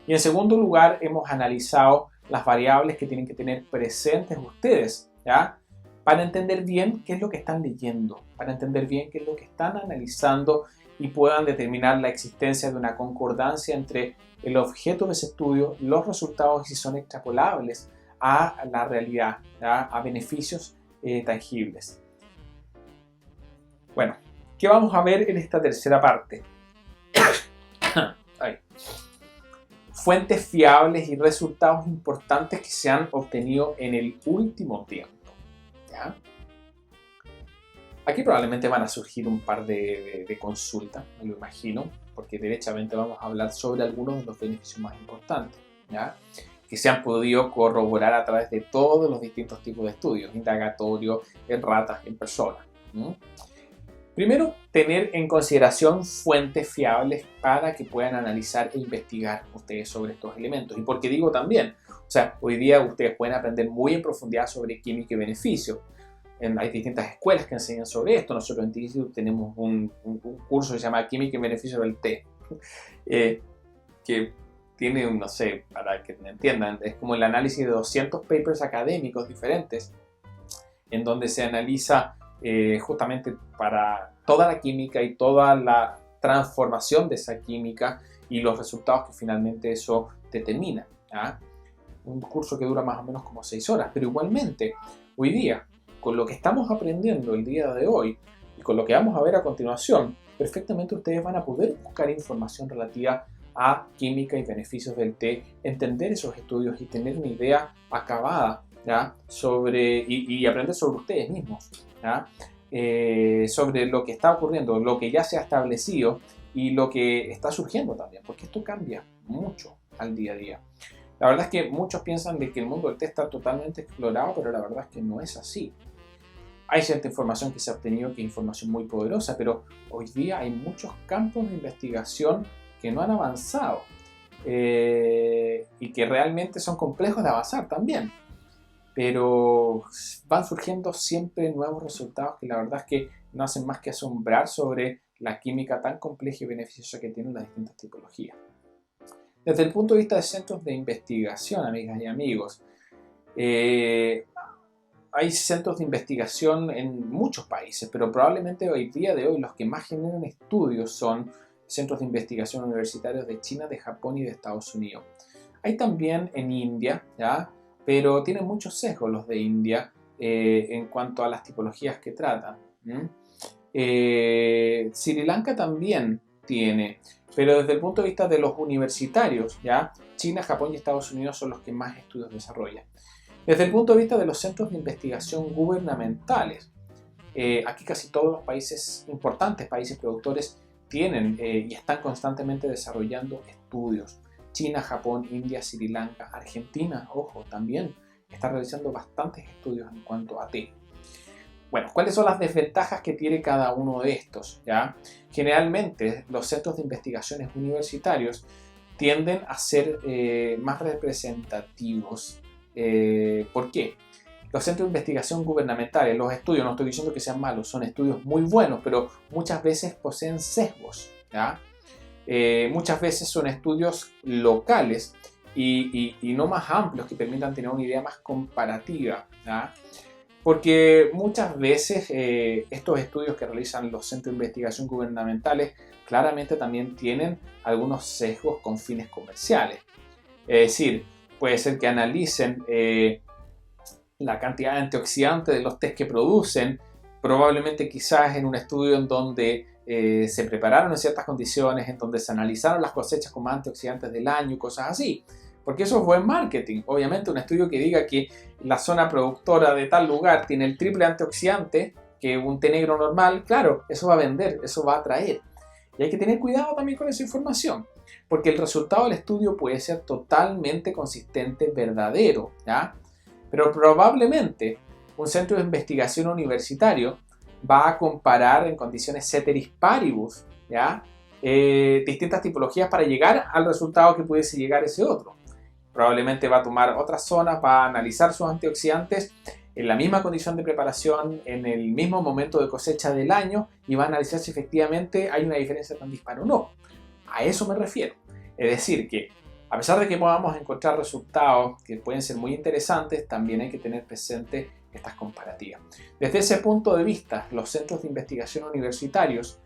Y en segundo lugar, hemos analizado las variables que tienen que tener presentes ustedes, ¿ya?, para entender bien qué es lo que están leyendo, para entender bien qué es lo que están analizando y puedan determinar la existencia de una concordancia entre el objeto de ese estudio, los resultados y si son extrapolables a la realidad, ¿ya?, a beneficios tangibles. Bueno, ¿qué vamos a ver en esta tercera parte? Fuentes fiables y resultados importantes que se han obtenido en el último tiempo, ¿ya? Aquí probablemente van a surgir un par de consultas, me lo imagino, porque derechamente vamos a hablar sobre algunos de los beneficios más importantes, ¿ya?, que se han podido corroborar a través de todos los distintos tipos de estudios, indagatorios, en ratas, en personas. Primero, tener en consideración fuentes fiables para que puedan analizar e investigar ustedes sobre estos elementos. Y porque digo también, o sea, hoy día ustedes pueden aprender muy en profundidad sobre química y beneficio, hay distintas escuelas que enseñan sobre esto. Nosotros en TICIT tenemos un curso que se llama Química y Beneficios del Té, que tiene, no sé, para que me entiendan, es como el análisis de 200 papers académicos diferentes, en donde se analiza justamente para toda la química y toda la transformación de esa química y los resultados que finalmente eso determina. ¿Ah? Un curso que dura más o menos como 6 horas, pero igualmente, hoy día, con lo que estamos aprendiendo el día de hoy y con lo que vamos a ver a continuación, perfectamente ustedes van a poder buscar información relativa a química y beneficios del té, entender esos estudios y tener una idea acabada, ¿ya? Sobre, y aprender sobre ustedes mismos, ¿ya? Sobre lo que está ocurriendo, lo que ya se ha establecido y lo que está surgiendo también, porque esto cambia mucho al día a día. La verdad es que muchos piensan de que el mundo del té está totalmente explorado, pero la verdad es que no es así. Hay cierta información que se ha obtenido que es información muy poderosa, pero hoy día hay muchos campos de investigación que no han avanzado y que realmente son complejos de avanzar también. Pero van surgiendo siempre nuevos resultados que la verdad es que no hacen más que asombrar sobre la química tan compleja y beneficiosa que tienen las distintas tipologías. Desde el punto de vista de centros de investigación, amigas y amigos, hay centros de investigación en muchos países, pero probablemente hoy día de hoy los que más generan estudios son centros de investigación universitarios de China, de Japón y de Estados Unidos. Hay también en India, ¿ya? Pero tienen muchos sesgos los de India en cuanto a las tipologías que tratan. Sri Lanka también tiene, pero desde el punto de vista de los universitarios, ¿ya? China, Japón y Estados Unidos son los que más estudios desarrollan. Desde el punto de vista de los centros de investigación gubernamentales, aquí casi todos los países importantes, países productores, tienen y están constantemente desarrollando estudios. China, Japón, India, Sri Lanka, Argentina, ojo, también está realizando bastantes estudios en cuanto a té. Bueno, ¿cuáles son las desventajas que tiene cada uno de estos? ¿Ya? Generalmente los centros de investigaciones universitarios tienden a ser más representativos. ¿Por qué? Los centros de investigación gubernamentales, los estudios, no estoy diciendo que sean malos, son estudios muy buenos, pero muchas veces poseen sesgos. ¿Ya? Muchas veces son estudios locales y no más amplios que permitan tener una idea más comparativa. ¿Ya? Porque muchas veces estos estudios que realizan los centros de investigación gubernamentales claramente también tienen algunos sesgos con fines comerciales. Es decir, puede ser que analicen la cantidad de antioxidantes de los tés que producen, probablemente quizás en un estudio en donde se prepararon en ciertas condiciones, en donde se analizaron las cosechas con más antioxidantes del año, cosas así. Porque eso es buen marketing. Obviamente un estudio que diga que la zona productora de tal lugar tiene el triple antioxidante que un té negro normal, claro, eso va a vender, eso va a atraer. Y hay que tener cuidado también con esa información, porque el resultado del estudio puede ser totalmente consistente, verdadero, ¿ya? Pero probablemente un centro de investigación universitario va a comparar en condiciones ceteris paribus, ¿ya? Distintas tipologías para llegar al resultado que pudiese llegar ese otro. Probablemente va a tomar otras zonas, va a analizar sus antioxidantes en la misma condición de preparación, en el mismo momento de cosecha del año y va a analizar si efectivamente hay una diferencia tan dispar o no. A eso me refiero. Es decir, que a pesar de que podamos encontrar resultados que pueden ser muy interesantes, también hay que tener presente estas comparativas. Desde ese punto de vista, los centros de investigación universitarios,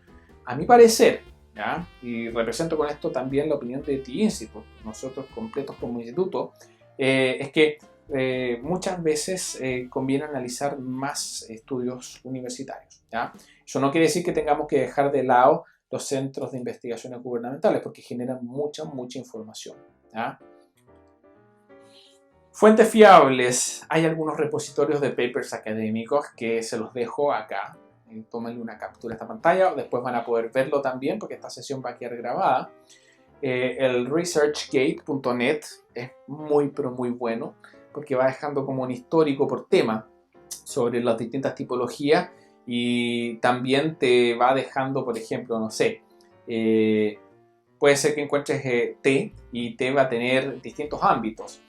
a mi parecer, ¿ya? Y represento con esto también la opinión de TICIT, nosotros completos como instituto, es que muchas veces conviene analizar más estudios universitarios, ¿ya? Eso no quiere decir que tengamos que dejar de lado los centros de investigaciones gubernamentales porque generan mucha información, ¿ya? Fuentes fiables. Hay algunos repositorios de papers académicos que se los dejo acá. Tómenle una captura a esta pantalla, después van a poder verlo también porque esta sesión va a quedar grabada. El researchgate.net es muy pero muy bueno porque va dejando como un histórico por tema sobre las distintas tipologías y también te va dejando, por ejemplo, no sé, puede ser que encuentres té y té va a tener distintos ámbitos,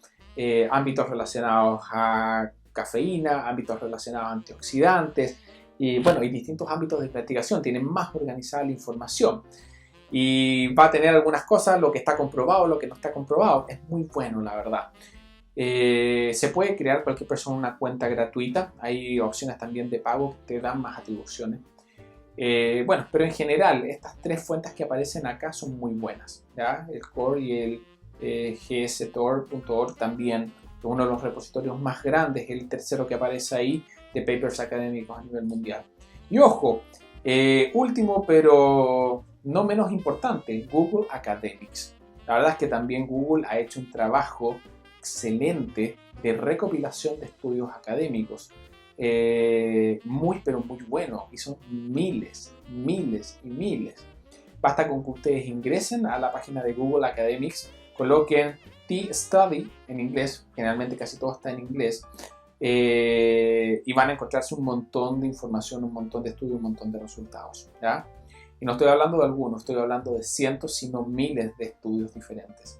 ámbitos relacionados a cafeína, ámbitos relacionados a antioxidantes y bueno, y distintos ámbitos de investigación. Tienen más organizada la información y va a tener algunas cosas, lo que está comprobado, lo que no está comprobado. Es muy bueno, la verdad. Se puede crear cualquier persona una cuenta gratuita. Hay opciones también de pago que te dan más atribuciones. Bueno, pero en general estas tres fuentes que aparecen acá son muy buenas, ¿ya? El core y el gstor.org también, que es uno de los repositorios más grandes, el tercero que aparece ahí de papers académicos a nivel mundial. Y ojo, último pero no menos importante, Google Academics. La verdad es que también Google ha hecho un trabajo excelente de recopilación de estudios académicos. Muy pero muy bueno, y son miles y miles. Basta con que ustedes ingresen a la página de Google Academics, coloquen T-Study en inglés, generalmente casi todo está en inglés, y van a encontrarse un montón de información, un montón de estudios, un montón de resultados, ¿ya? Y no estoy hablando de algunos, estoy hablando de cientos, sino miles de estudios diferentes.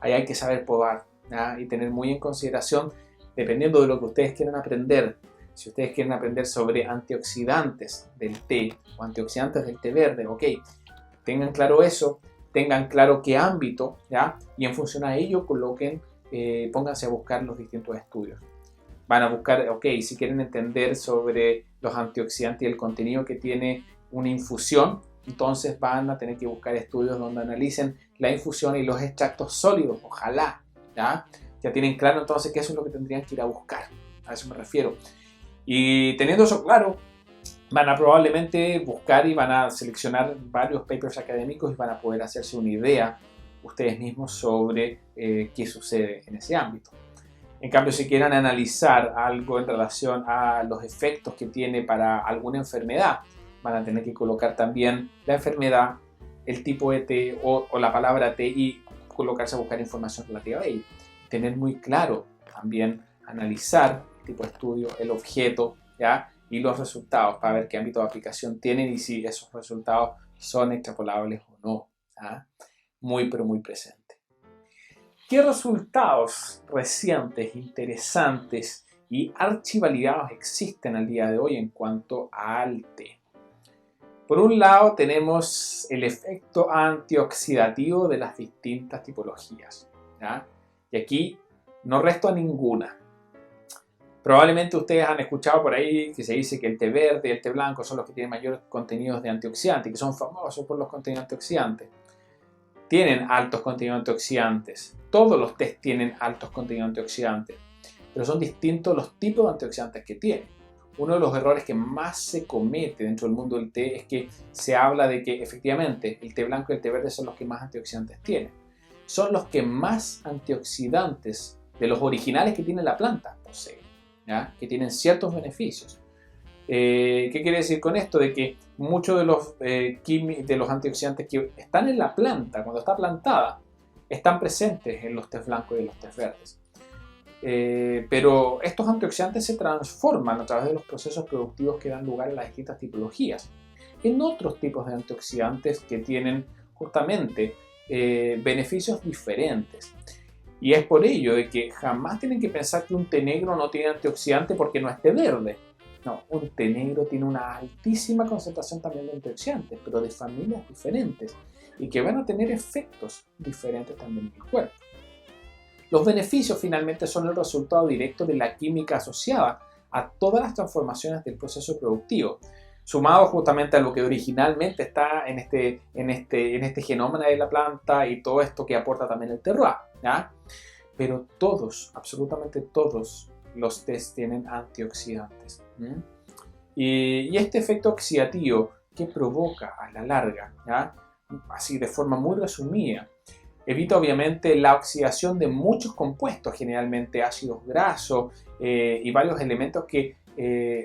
Ahí hay que saber probar, ¿ya? Y tener muy en consideración, dependiendo de lo que ustedes quieran aprender. Si ustedes quieren aprender sobre antioxidantes del té o antioxidantes del té verde, ok, tengan claro eso, tengan claro qué ámbito, ¿ya? Y en función a ello coloquen, pónganse a buscar los distintos estudios. Van a buscar, ok, si quieren entender sobre los antioxidantes y el contenido que tiene una infusión, entonces van a tener que buscar estudios donde analicen la infusión y los extractos sólidos, ojalá, ¿ya? Ya tienen claro entonces que eso es lo que tendrían que ir a buscar, a eso me refiero. Y teniendo eso claro, van a probablemente buscar y van a seleccionar varios papers académicos y van a poder hacerse una idea ustedes mismos sobre qué sucede en ese ámbito. En cambio, si quieren analizar algo en relación a los efectos que tiene para alguna enfermedad, van a tener que colocar también la enfermedad, el tipo de té o la palabra té y colocarse a buscar información relativa a ello. Tener muy claro también, analizar el tipo de estudio, el objeto, ¿ya? Y los resultados para ver qué ámbito de aplicación tienen y si esos resultados son extrapolables o no, ¿ya? Muy pero muy presente. ¿Qué resultados recientes, interesantes y archivalidados existen al día de hoy en cuanto al té? Por un lado tenemos el efecto antioxidativo de las distintas tipologías, ¿ya? Y aquí no resto a ninguna. Probablemente ustedes han escuchado por ahí que se dice que el té verde y el té blanco son los que tienen mayores contenidos de antioxidantes, que son famosos por los contenidos antioxidantes. Tienen altos contenidos antioxidantes. Todos los tés tienen altos contenidos antioxidantes, pero son distintos los tipos de antioxidantes que tienen. Uno de los errores que más se comete dentro del mundo del té es que se habla de que efectivamente el té blanco y el té verde son los que más antioxidantes tienen. Son los que más antioxidantes de los originales que tiene la planta poseen, ¿ya? Que tienen ciertos beneficios. ¿Qué quiere decir con esto? De que muchos de los antioxidantes que están en la planta, cuando está plantada, están presentes en los tés blancos y en los tés verdes. Pero estos antioxidantes se transforman a través de los procesos productivos que dan lugar a las distintas tipologías en otros tipos de antioxidantes que tienen justamente beneficios diferentes. Y es por ello de que jamás tienen que pensar que un té negro no tiene antioxidante porque no es té verde. No, un té negro tiene una altísima concentración también de antioxidantes, pero de familias diferentes y que van a tener efectos diferentes también en el cuerpo. Los beneficios finalmente son el resultado directo de la química asociada a todas las transformaciones del proceso productivo, sumado justamente a lo que originalmente está en este genoma de la planta y todo esto que aporta también el terroir, ¿ya? Pero todos, absolutamente todos los tés tienen antioxidantes. Y este efecto oxidativo que provoca a la larga, ¿ya? Así de forma muy resumida, evita obviamente la oxidación de muchos compuestos, generalmente ácidos grasos y varios elementos que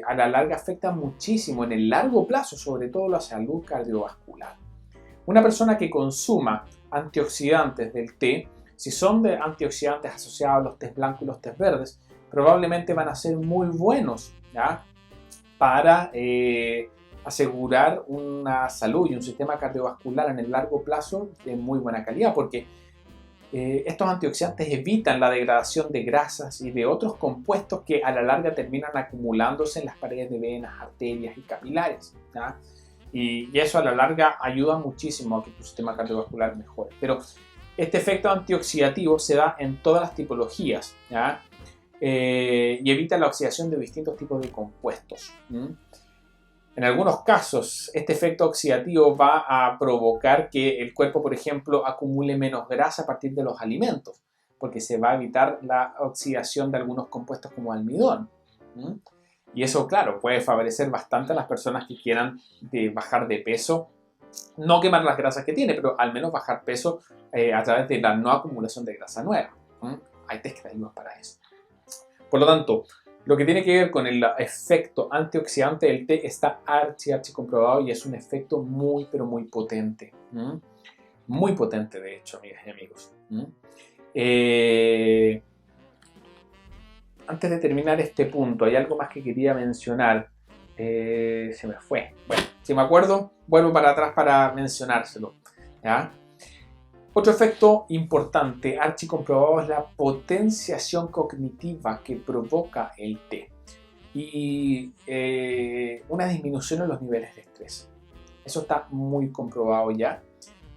a la larga afectan muchísimo en el largo plazo, sobre todo la salud cardiovascular. Una persona que consuma antioxidantes del té, si son de antioxidantes asociados a los tés blancos y los tés verdes, probablemente van a ser muy buenos, ¿ya? Para asegurar una salud y un sistema cardiovascular en el largo plazo de muy buena calidad, porque estos antioxidantes evitan la degradación de grasas y de otros compuestos que a la larga terminan acumulándose en las paredes de venas, arterias y capilares, ¿ya? Y eso a la larga ayuda muchísimo a que tu sistema cardiovascular mejore. Pero este efecto antioxidativo se da en todas las tipologías, ¿ya? Y evita la oxidación de distintos tipos de compuestos. En algunos casos, este efecto oxidativo va a provocar que el cuerpo, por ejemplo, acumule menos grasa a partir de los alimentos, porque se va a evitar la oxidación de algunos compuestos como almidón. Y eso, claro, puede favorecer bastante a las personas que quieran bajar de peso, no quemar las grasas que tiene, pero al menos bajar peso a través de la no acumulación de grasa nueva. Hay test que ayudan para eso. Por lo tanto, lo que tiene que ver con el efecto antioxidante del té está archi comprobado y es un efecto muy, pero muy potente. Muy potente, de hecho, amigas y amigos. Antes de terminar este punto, hay algo más que quería mencionar. Se me fue. Bueno, si me acuerdo, vuelvo para atrás para mencionárselo, ¿ya? Otro efecto importante, archicomprobado, es la potenciación cognitiva que provoca el té y una disminución en los niveles de estrés. Eso está muy comprobado ya.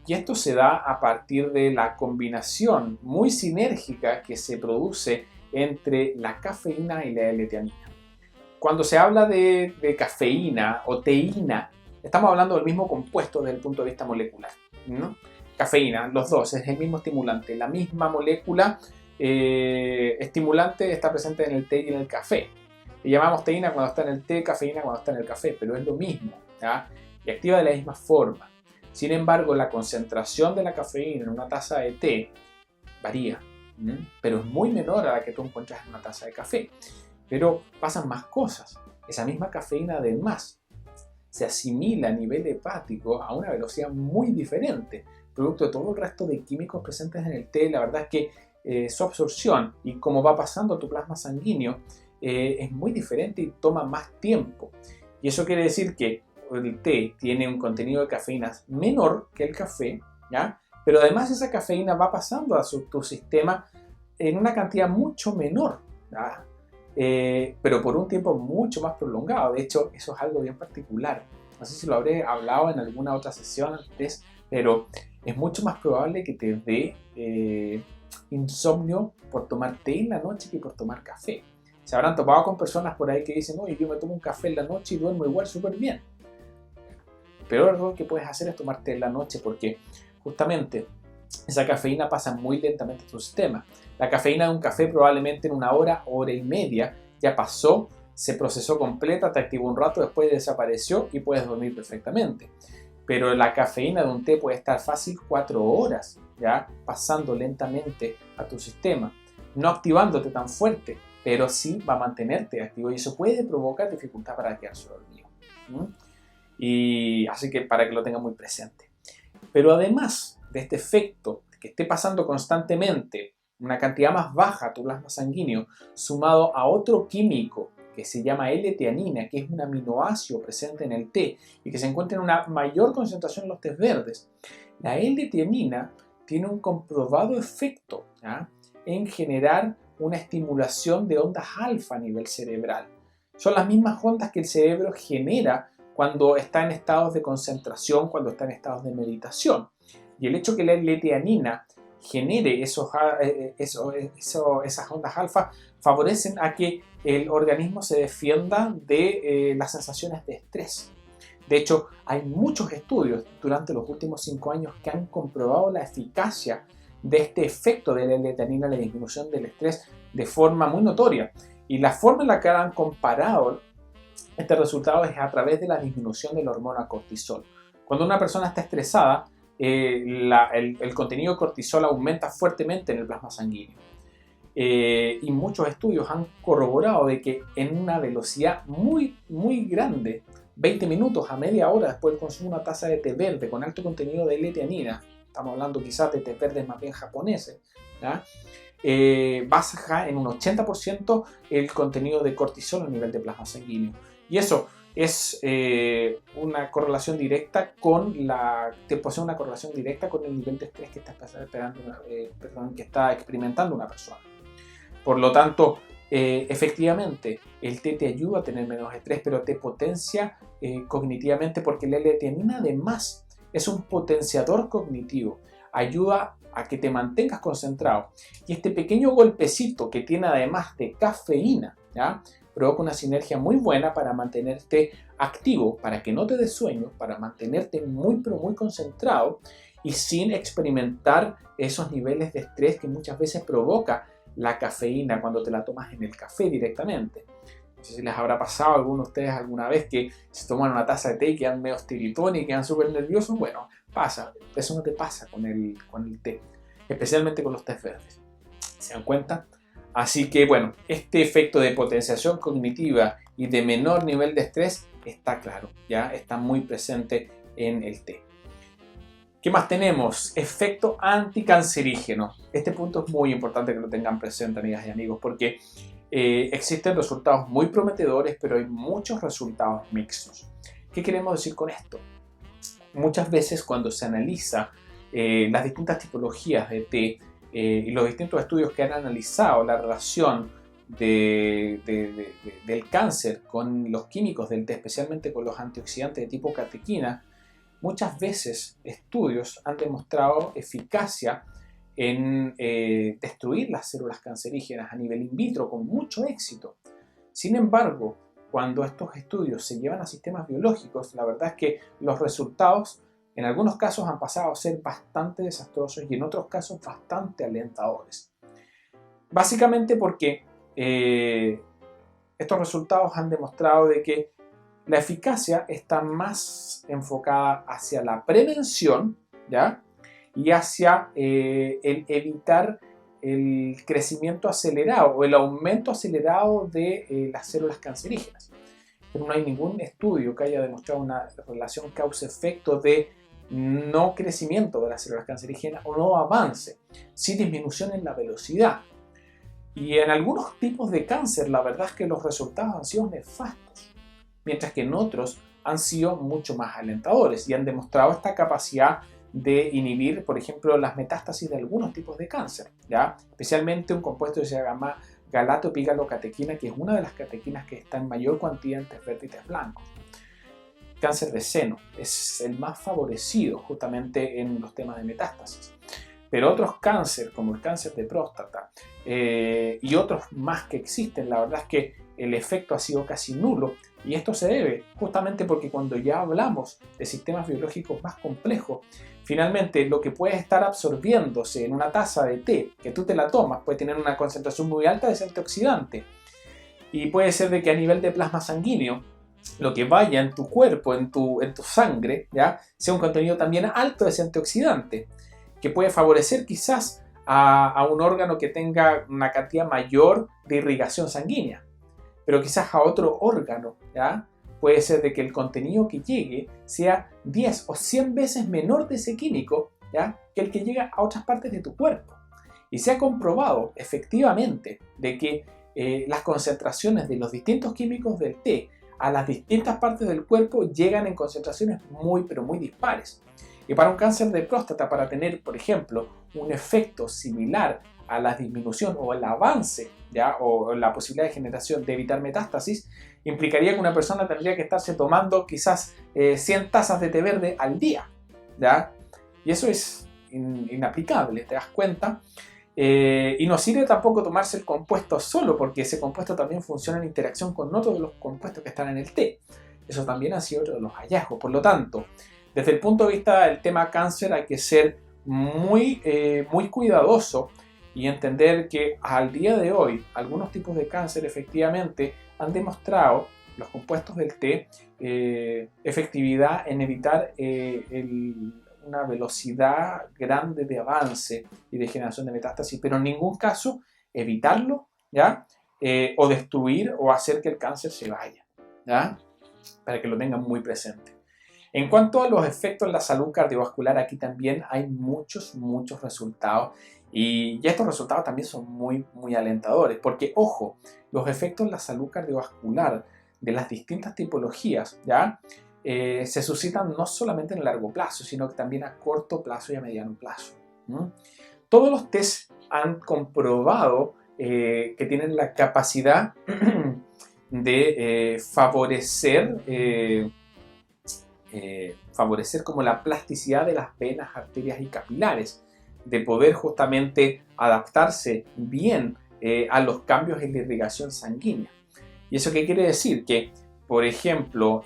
Y esto se da a partir de la combinación muy sinérgica que se produce entre la cafeína y la L-teanina. Cuando se habla de cafeína o teína, estamos hablando del mismo compuesto desde el punto de vista molecular, ¿no? Cafeína, los dos, es el mismo estimulante, la misma molécula estimulante está presente en el té y en el café. Le llamamos teína cuando está en el té, cafeína cuando está en el café, pero es lo mismo, ¿ya? Y activa de la misma forma. Sin embargo, la concentración de la cafeína en una taza de té varía, pero es muy menor a la que tú encuentras en una taza de café. Pero pasan más cosas. Esa misma cafeína además se asimila a nivel hepático a una velocidad muy diferente, producto de todo el resto de químicos presentes en el té. La verdad es que su absorción y cómo va pasando a tu plasma sanguíneo es muy diferente y toma más tiempo. Y eso quiere decir que el té tiene un contenido de cafeína menor que el café, ¿ya? Pero además esa cafeína va pasando a tu sistema en una cantidad mucho menor, ¿ya? Pero por un tiempo mucho más prolongado. De hecho, eso es algo bien particular. No sé si lo habré hablado en alguna otra sesión antes, pero es mucho más probable que te dé insomnio por tomar té en la noche que por tomar café. Se habrán topado con personas por ahí que dicen, oye, yo me tomo un café en la noche y duermo igual súper bien. El peor error que puedes hacer es tomar té en la noche porque justamente esa cafeína pasa muy lentamente a tu sistema. La cafeína de un café probablemente en una hora, hora y media ya pasó, se procesó completa, te activó un rato, después desapareció y puedes dormir perfectamente. Pero la cafeína de un té puede estar fácil 4 horas, ya pasando lentamente a tu sistema, no activándote tan fuerte, pero sí va a mantenerte activo y eso puede provocar dificultad para quedarse dormido. Y así que para que lo tengan muy presente. Pero además de este efecto que esté pasando constantemente una cantidad más baja a tu plasma sanguíneo, sumado a otro químico que se llama L-teanina, que es un aminoácido presente en el té y que se encuentra en una mayor concentración en los tés verdes. La L-teanina tiene un comprobado efecto, ¿ya?, en generar una estimulación de ondas alfa a nivel cerebral. Son las mismas ondas que el cerebro genera cuando está en estados de concentración, cuando está en estados de meditación. Y el hecho que la L-teanina genere esas ondas alfa favorecen a que el organismo se defienda de las sensaciones de estrés. De hecho, hay muchos estudios durante los últimos 5 años que han comprobado la eficacia de este efecto de la L-teanina en la disminución del estrés de forma muy notoria. Y la forma en la que han comparado este resultado es a través de la disminución de la hormona cortisol. Cuando una persona está estresada, el contenido de cortisol aumenta fuertemente en el plasma sanguíneo. Y muchos estudios han corroborado de que en una velocidad muy, muy grande, 20 minutos a media hora después del consumo de una taza de té verde con alto contenido de L-teanina, estamos hablando quizás de té verdes más bien japoneses, ¿ya?, baja en un 80% el contenido de cortisol a nivel de plasma sanguíneo. Y eso es una correlación directa con posee una correlación directa con el nivel de estrés que que está experimentando una persona. Por lo tanto, efectivamente, el té te ayuda a tener menos estrés, pero te potencia cognitivamente, porque la L-teanina además es un potenciador cognitivo, ayuda a que te mantengas concentrado. Y este pequeño golpecito que tiene además de cafeína, ¿ya?, provoca una sinergia muy buena para mantenerte activo, para que no te des sueño, para mantenerte muy pero muy concentrado y sin experimentar esos niveles de estrés que muchas veces provoca la cafeína cuando te la tomas en el café directamente. No sé si les habrá pasado a algunos de ustedes alguna vez que se toman una taza de té y quedan medio tiritones y quedan súper nerviosos. Bueno, pasa. Eso no te pasa con el té, especialmente con los tés verdes. ¿Se dan cuenta? Así que bueno, este efecto de potenciación cognitiva y de menor nivel de estrés está claro, ya está muy presente en el té. ¿Qué más tenemos? Efecto anticancerígeno. Este punto es muy importante que lo tengan presente, amigas y amigos, porque existen resultados muy prometedores, pero hay muchos resultados mixtos. ¿Qué queremos decir con esto? Muchas veces cuando se analiza las distintas tipologías de té y los distintos estudios que han analizado la relación del cáncer con los químicos del té, especialmente con los antioxidantes de tipo catequina, muchas veces estudios han demostrado eficacia en destruir las células cancerígenas a nivel in vitro con mucho éxito. Sin embargo, cuando estos estudios se llevan a sistemas biológicos, la verdad es que los resultados en algunos casos han pasado a ser bastante desastrosos y en otros casos bastante alentadores. Básicamente porque estos resultados han demostrado de que la eficacia está más enfocada hacia la prevención, ¿ya?, y hacia el evitar el crecimiento acelerado o el aumento acelerado de las células cancerígenas. Pero no hay ningún estudio que haya demostrado una relación causa-efecto de no crecimiento de las células cancerígenas o no avance, sí disminución en la velocidad. Y en algunos tipos de cáncer la verdad es que los resultados han sido nefastos, mientras que en otros han sido mucho más alentadores y han demostrado esta capacidad de inhibir, por ejemplo, las metástasis de algunos tipos de cáncer, ¿ya?, especialmente un compuesto que se llama galatopigalocatequina, que es una de las catequinas que está en mayor cantidad en tés verdes y tés blancos. Cáncer de seno es el más favorecido justamente en los temas de metástasis. Pero otros cánceres, como el cáncer de próstata y otros más que existen, la verdad es que el efecto ha sido casi nulo. Y esto se debe justamente porque cuando ya hablamos de sistemas biológicos más complejos, finalmente lo que puede estar absorbiéndose en una taza de té, que tú te la tomas, puede tener una concentración muy alta de ese antioxidante. Y puede ser de que a nivel de plasma sanguíneo, lo que vaya en tu cuerpo, en tu sangre, ¿ya?, sea un contenido también alto de ese antioxidante, que puede favorecer quizás a un órgano que tenga una cantidad mayor de irrigación sanguínea. Pero quizás a otro órgano, ¿ya?, puede ser de que el contenido que llegue sea 10 o 100 veces menor de ese químico, ¿ya?, que el que llega a otras partes de tu cuerpo. Y se ha comprobado efectivamente de que las concentraciones de los distintos químicos del té a las distintas partes del cuerpo llegan en concentraciones muy pero muy dispares. Y para un cáncer de próstata, para tener, por ejemplo, un efecto similar a la disminución o el avance, ¿ya?, o la posibilidad de generación de evitar metástasis, implicaría que una persona tendría que estarse tomando quizás 100 tazas de té verde al día, ¿ya? Y eso es inaplicable, ¿te das cuenta? Y no sirve tampoco tomarse el compuesto solo, porque ese compuesto también funciona en interacción con otros de los compuestos que están en el té. Eso también ha sido otro de los hallazgos. Por lo tanto, desde el punto de vista del tema cáncer hay que ser muy cuidadoso y entender que al día de hoy algunos tipos de cáncer efectivamente han demostrado, los compuestos del té, efectividad en evitar una velocidad grande de avance y de generación de metástasis, pero en ningún caso evitarlo, ¿ya?, o destruir o hacer que el cáncer se vaya, ¿ya?, para que lo tengan muy presente. En cuanto a los efectos en la salud cardiovascular, aquí también hay muchos resultados y estos resultados también son muy alentadores, porque ojo, los efectos en la salud cardiovascular de las distintas tipologías, ¿ya? Se suscitan no solamente en el largo plazo, sino que también a corto plazo y a mediano plazo. Todos los test han comprobado que tienen la capacidad de favorecer como la plasticidad de las venas, arterias y capilares, de poder justamente adaptarse bien a los cambios en la irrigación sanguínea. ¿Y eso qué quiere decir? Que, por ejemplo,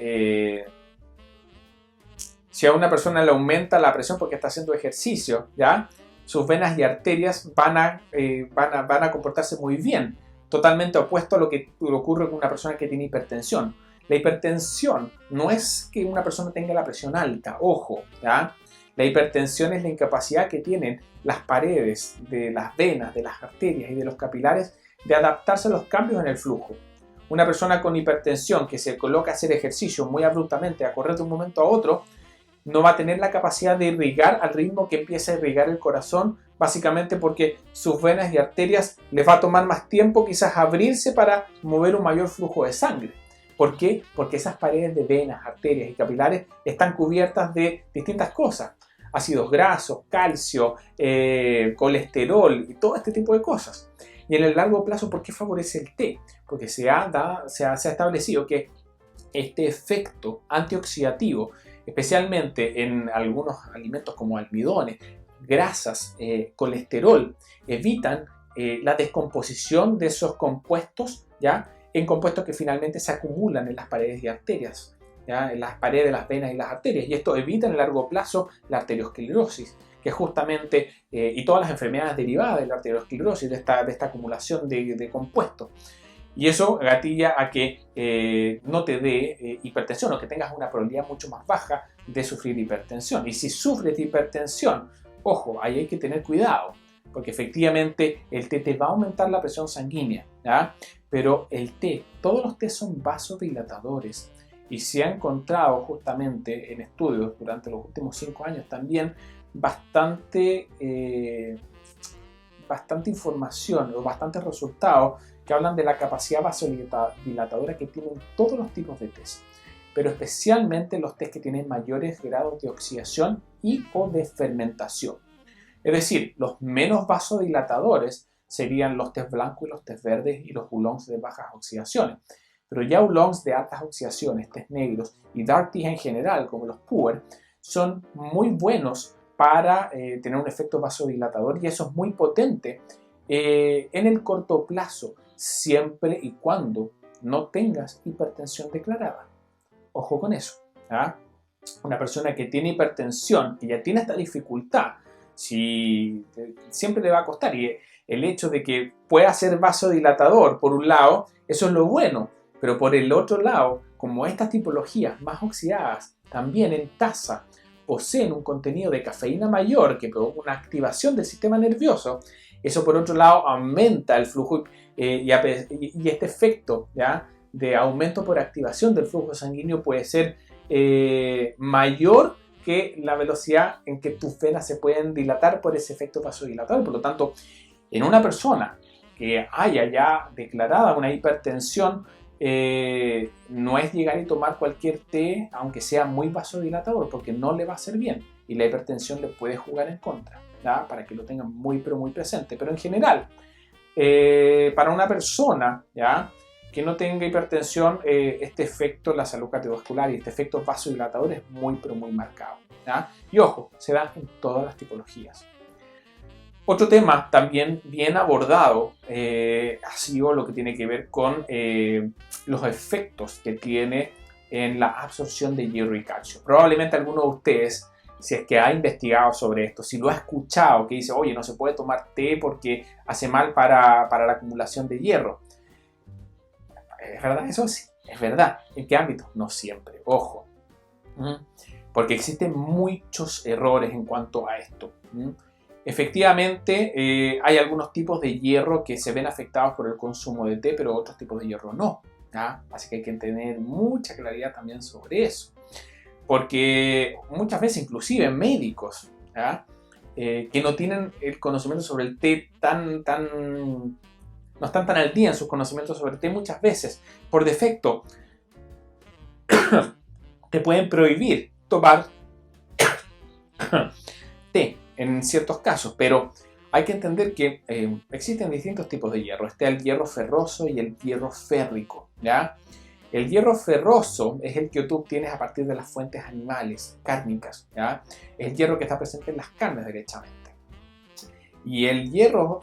si a una persona le aumenta la presión porque está haciendo ejercicio, ¿ya? Sus venas y arterias van a comportarse muy bien, totalmente opuesto a lo que ocurre con una persona que tiene hipertensión. La hipertensión no es que una persona tenga la presión alta, ojo, ¿ya? La hipertensión es la incapacidad que tienen las paredes de las venas, de las arterias y de los capilares de adaptarse a los cambios en el flujo. Una persona con hipertensión que se coloca a hacer ejercicio muy abruptamente, a correr de un momento a otro, no va a tener la capacidad de irrigar al ritmo que empieza a irrigar el corazón, básicamente porque sus venas y arterias les va a tomar más tiempo quizás abrirse para mover un mayor flujo de sangre. ¿Por qué? Porque esas paredes de venas, arterias y capilares están cubiertas de distintas cosas. Ácidos grasos, calcio, colesterol y todo este tipo de cosas. Y en el largo plazo, ¿por qué favorece el té? Porque se ha establecido que este efecto antioxidativo, especialmente en algunos alimentos como almidones, grasas, colesterol, evitan la descomposición de esos compuestos, ¿ya? En compuestos que finalmente se acumulan en las paredes y arterias, ¿ya? En las paredes de las venas y las arterias. Y esto evita en el largo plazo la arteriosclerosis, que justamente, y todas las enfermedades derivadas de la arteriosclerosis, de esta acumulación de compuestos. Y eso gatilla a que no te dé hipertensión o que tengas una probabilidad mucho más baja de sufrir hipertensión. Y si sufres de hipertensión, ojo, ahí hay que tener cuidado, porque efectivamente el té te va a aumentar la presión sanguínea, ¿ya? Pero el té, todos los tés son vasodilatadores y se ha encontrado justamente en estudios durante los últimos 5 años también bastante información o bastantes resultados que hablan de la capacidad vasodilatadora que tienen todos los tipos de tés, pero especialmente los tés que tienen mayores grados de oxidación y o de fermentación. Es decir, los menos vasodilatadores serían los tés blancos y los tés verdes y los oolongs de bajas oxidaciones. Pero ya oolongs de altas oxidaciones, tés negros y dark teas en general, como los pu'er, son muy buenos para tener un efecto vasodilatador y eso es muy potente en el corto plazo, siempre y cuando no tengas hipertensión declarada. Ojo con eso, ¿ah? Una persona que tiene hipertensión y ya tiene esta dificultad, siempre le va a costar. Y el hecho de que pueda ser vasodilatador, por un lado, eso es lo bueno. Pero por el otro lado, como estas tipologías más oxidadas también en taza poseen un contenido de cafeína mayor que provoca una activación del sistema nervioso, eso por otro lado aumenta el flujo y este efecto, ¿ya?, de aumento por activación del flujo sanguíneo puede ser mayor que la velocidad en que tus venas se pueden dilatar por ese efecto vasodilatador. Por lo tanto, en una persona que haya ya declarada una hipertensión, no es llegar y tomar cualquier té, aunque sea muy vasodilatador, porque no le va a hacer bien y la hipertensión le puede jugar en contra, ¿ya?, para que lo tengan muy pero muy presente. Pero en general, para una persona, ¿ya?, que no tenga hipertensión, este efecto en la salud cardiovascular y este efecto vasodilatador es muy pero muy marcado, ¿ya? Y ojo, se da en todas las tipologías. Otro tema también bien abordado ha sido lo que tiene que ver con los efectos que tiene en la absorción de hierro y calcio. Probablemente alguno de ustedes, si es que ha investigado sobre esto, si lo ha escuchado, que dice, oye, no se puede tomar té porque hace mal para la acumulación de hierro. ¿Es verdad eso? Sí, es verdad. ¿En qué ámbito? No siempre, ojo. Porque existen muchos errores en cuanto a esto. Efectivamente, hay algunos tipos de hierro que se ven afectados por el consumo de té, pero otros tipos de hierro no, ¿ya? Así que hay que tener mucha claridad también sobre eso. Porque muchas veces, inclusive médicos, ¿ya?, que no tienen el conocimiento sobre el té no están tan al día en sus conocimientos sobre el té, muchas veces, por defecto, te pueden prohibir tomar té en ciertos casos, pero hay que entender que existen distintos tipos de hierro. Está el hierro ferroso y el hierro férrico, ¿ya? El hierro ferroso es el que tú obtienes a partir de las fuentes animales, cárnicas, ¿ya? Es el hierro que está presente en las carnes, derechamente. Y el hierro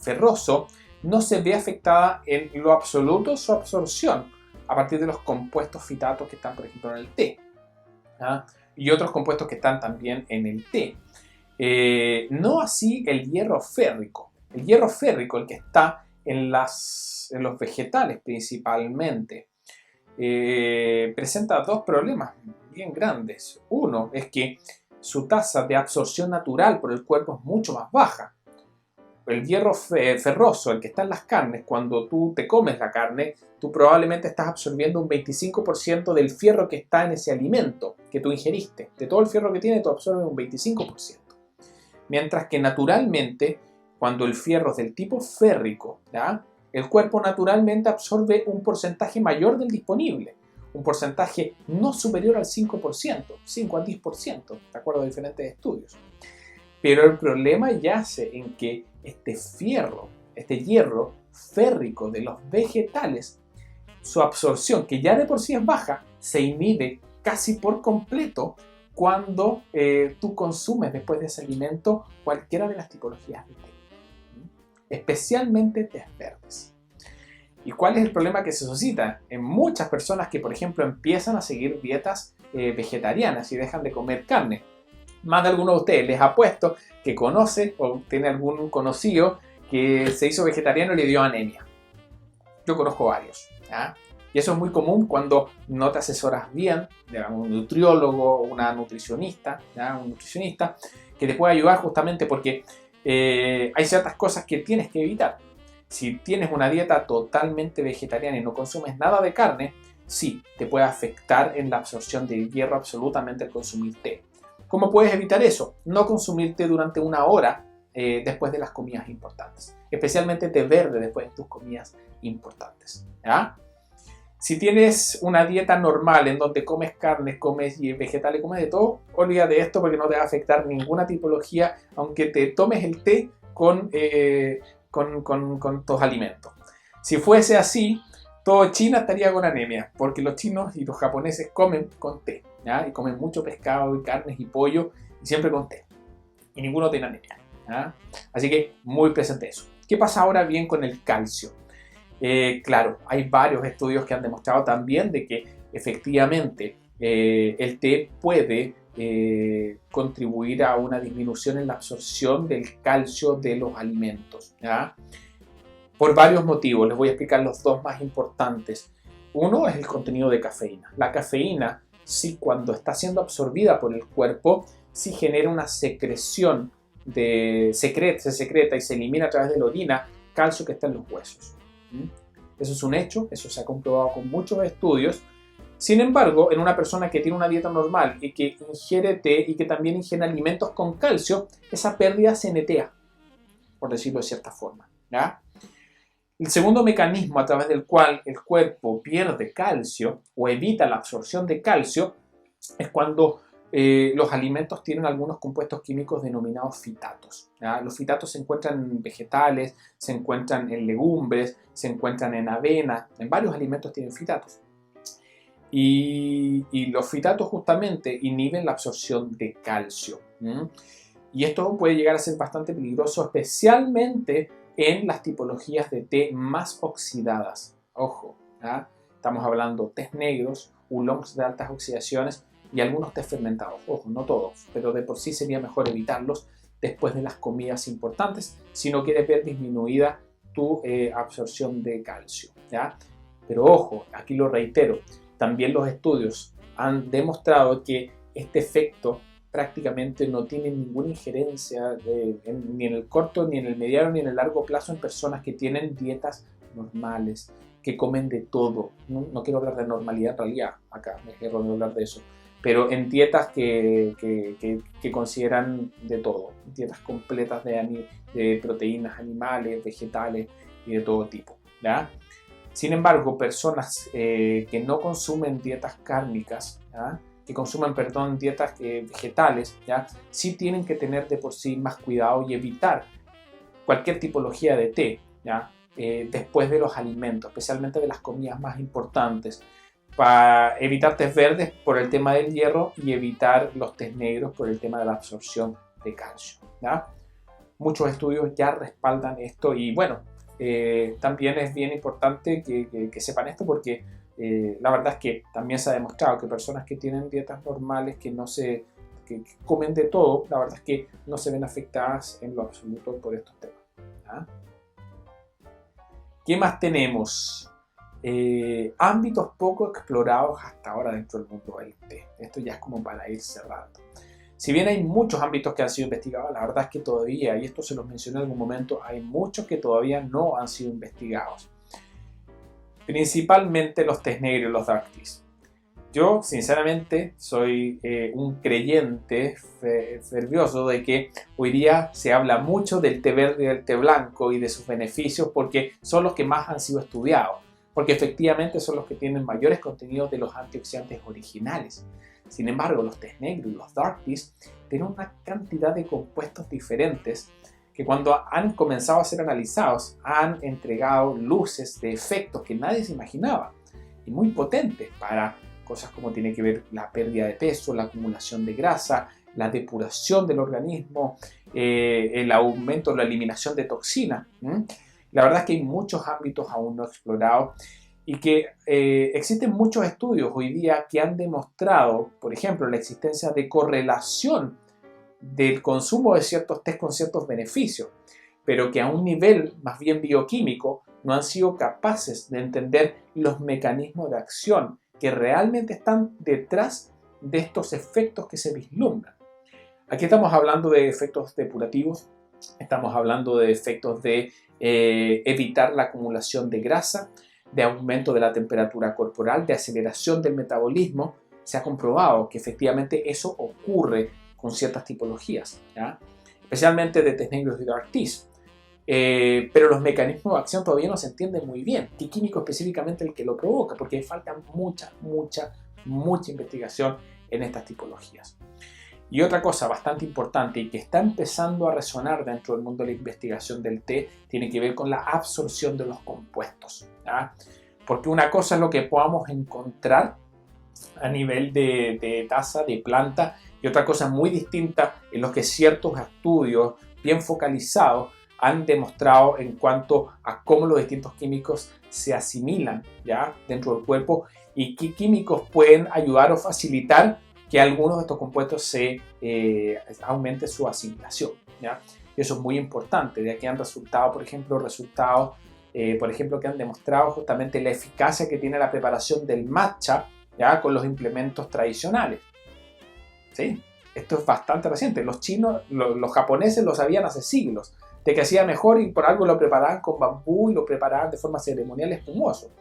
ferroso no se ve afectada en lo absoluto su absorción a partir de los compuestos fitatos que están, por ejemplo, en el té, ¿ya? Y otros compuestos que están también en el té. No así el hierro férrico. El hierro férrico, el que está en los vegetales principalmente, presenta dos problemas bien grandes. Uno es que su tasa de absorción natural por el cuerpo es mucho más baja. El hierro ferroso, el que está en las carnes, cuando tú te comes la carne, tú probablemente estás absorbiendo un 25% del fierro que está en ese alimento que tú ingeriste. De todo el fierro que tiene, tú absorbes un 25%. Mientras que naturalmente, cuando el fierro es del tipo férrico, ¿ya? El cuerpo naturalmente absorbe un porcentaje mayor del disponible. Un porcentaje no superior al 5%, 5 al 10%, de acuerdo a diferentes estudios. Pero el problema yace en que este hierro férrico de los vegetales, su absorción, que ya de por sí es baja, se inhibe casi por completo cuando tú consumes después de ese alimento cualquiera de las tipologías de té, especialmente tés verdes. ¿Y cuál es el problema que se suscita? En muchas personas que, por ejemplo, empiezan a seguir dietas vegetarianas y dejan de comer carne. Más de alguno de ustedes les apuesto que conoce o tiene algún conocido que se hizo vegetariano y le dio anemia. Yo conozco varios, ¿ya? Y eso es muy común cuando no te asesoras bien de un nutriólogo o una nutricionista, ¿ya? Un nutricionista que te puede ayudar justamente porque hay ciertas cosas que tienes que evitar. Si tienes una dieta totalmente vegetariana y no consumes nada de carne, sí, te puede afectar en la absorción de hierro absolutamente el consumir té. ¿Cómo puedes evitar eso? No consumir té durante una hora después de las comidas importantes. Especialmente té verde después de tus comidas importantes, ¿ya? Si tienes una dieta normal en donde comes carnes, comes vegetales, comes de todo, olvídate de esto porque no te va a afectar ninguna tipología, aunque te tomes el té con tus alimentos. Si fuese así, todo China estaría con anemia, porque los chinos y los japoneses comen con té, ¿ya? Y comen mucho pescado y carnes y pollo, y siempre con té. Y ninguno tiene anemia, ¿ya? Así que muy presente eso. ¿Qué pasa ahora bien con el calcio? Claro, hay varios estudios que han demostrado también de que efectivamente el té puede contribuir a una disminución en la absorción del calcio de los alimentos, ¿ya? Por varios motivos, les voy a explicar los dos más importantes. Uno es el contenido de cafeína. La cafeína, sí, cuando está siendo absorbida por el cuerpo, sí genera una secreción, se secreta y se elimina a través de la orina calcio que está en los huesos. Eso es un hecho, eso se ha comprobado con muchos estudios. Sin embargo, en una persona que tiene una dieta normal y que ingiere té y que también ingiere alimentos con calcio, esa pérdida se netea, por decirlo de cierta forma, ¿ya? El segundo mecanismo a través del cual el cuerpo pierde calcio o evita la absorción de calcio es cuando los alimentos tienen algunos compuestos químicos denominados fitatos, ¿ya? Los fitatos se encuentran en vegetales, se encuentran en legumbres, se encuentran en avena, en varios alimentos tienen fitatos. Y los fitatos justamente inhiben la absorción de calcio. Y esto puede llegar a ser bastante peligroso, especialmente en las tipologías de té más oxidadas. Ojo, ¿ya? Estamos hablando de tés negros, oolongs de altas oxidaciones y algunos tés fermentados. Ojo, no todos, pero de por sí sería mejor evitarlos después de las comidas importantes si no quieres ver disminuida tu absorción de calcio, ¿ya? Pero ojo, aquí lo reitero, también los estudios han demostrado que este efecto prácticamente no tiene ninguna injerencia ni en el corto, ni en el mediano, ni en el largo plazo en personas que tienen dietas normales, que comen de todo. No quiero hablar de normalidad en realidad, acá me quiero hablar de eso, pero en dietas que consideran de todo, dietas completas de proteínas animales, vegetales y de todo tipo, ¿ya? Sin embargo, personas que no consumen dietas kármicas, ¿ya? Que consuman, perdón, dietas vegetales, ¿ya? Sí tienen que tener de por sí más cuidado y evitar cualquier tipología de té, ¿ya? Después de los alimentos, especialmente de las comidas más importantes, para evitar tés verdes por el tema del hierro y evitar los tés negros por el tema de la absorción de calcio, ¿ya? Muchos estudios ya respaldan esto y bueno, también es bien importante que sepan esto porque la verdad es que también se ha demostrado que personas que tienen dietas normales, que comen de todo, la verdad es que no se ven afectadas en lo absoluto por estos temas, ¿ya? ¿Qué más tenemos? Ámbitos poco explorados hasta ahora dentro del mundo del té. Esto ya es como para ir cerrando. Si bien hay muchos ámbitos que han sido investigados, la verdad es que todavía, y esto se los mencioné en algún momento, hay muchos que todavía no han sido investigados. Principalmente los tés negros y los dark teas. Yo, sinceramente, soy un creyente fervioso de que hoy día se habla mucho del té verde y del té blanco y de sus beneficios porque son los que más han sido estudiados, porque efectivamente son los que tienen mayores contenidos de los antioxidantes originales. Sin embargo, los tés negros y los dark teas tienen una cantidad de compuestos diferentes que cuando han comenzado a ser analizados han entregado luces de efectos que nadie se imaginaba y muy potentes para cosas como tiene que ver la pérdida de peso, la acumulación de grasa, la depuración del organismo, el aumento, la eliminación de toxinas. La verdad es que hay muchos ámbitos aún no explorados y que existen muchos estudios hoy día que han demostrado, por ejemplo, la existencia de correlación del consumo de ciertos tés con ciertos beneficios, pero que a un nivel más bien bioquímico no han sido capaces de entender los mecanismos de acción que realmente están detrás de estos efectos que se vislumbran. Aquí estamos hablando de efectos depurativos, estamos hablando de efectos de evitar la acumulación de grasa, de aumento de la temperatura corporal, de aceleración del metabolismo. Se ha comprobado que efectivamente eso ocurre con ciertas tipologías, ¿ya? Especialmente de tés negros y dark teas. Pero los mecanismos de acción todavía no se entienden muy bien. ¿Qué químico específicamente el que lo provoca? Porque falta mucha investigación en estas tipologías. Y otra cosa bastante importante y que está empezando a resonar dentro del mundo de la investigación del té tiene que ver con la absorción de los compuestos, ¿ya? Porque una cosa es lo que podamos encontrar a nivel de taza, de planta, y otra cosa muy distinta es lo que ciertos estudios bien focalizados han demostrado en cuanto a cómo los distintos químicos se asimilan, ¿ya? Dentro del cuerpo y qué químicos pueden ayudar o facilitar que algunos de estos compuestos aumente su asimilación, ¿ya? Y eso es muy importante. De aquí han resultado, por ejemplo, que han demostrado justamente la eficacia que tiene la preparación del matcha, ¿ya? Con los implementos tradicionales. ¿Sí? Esto es bastante reciente. Los chinos, los japoneses lo sabían hace siglos, de que hacía mejor y por algo lo preparaban con bambú y lo preparaban de forma ceremonial espumoso.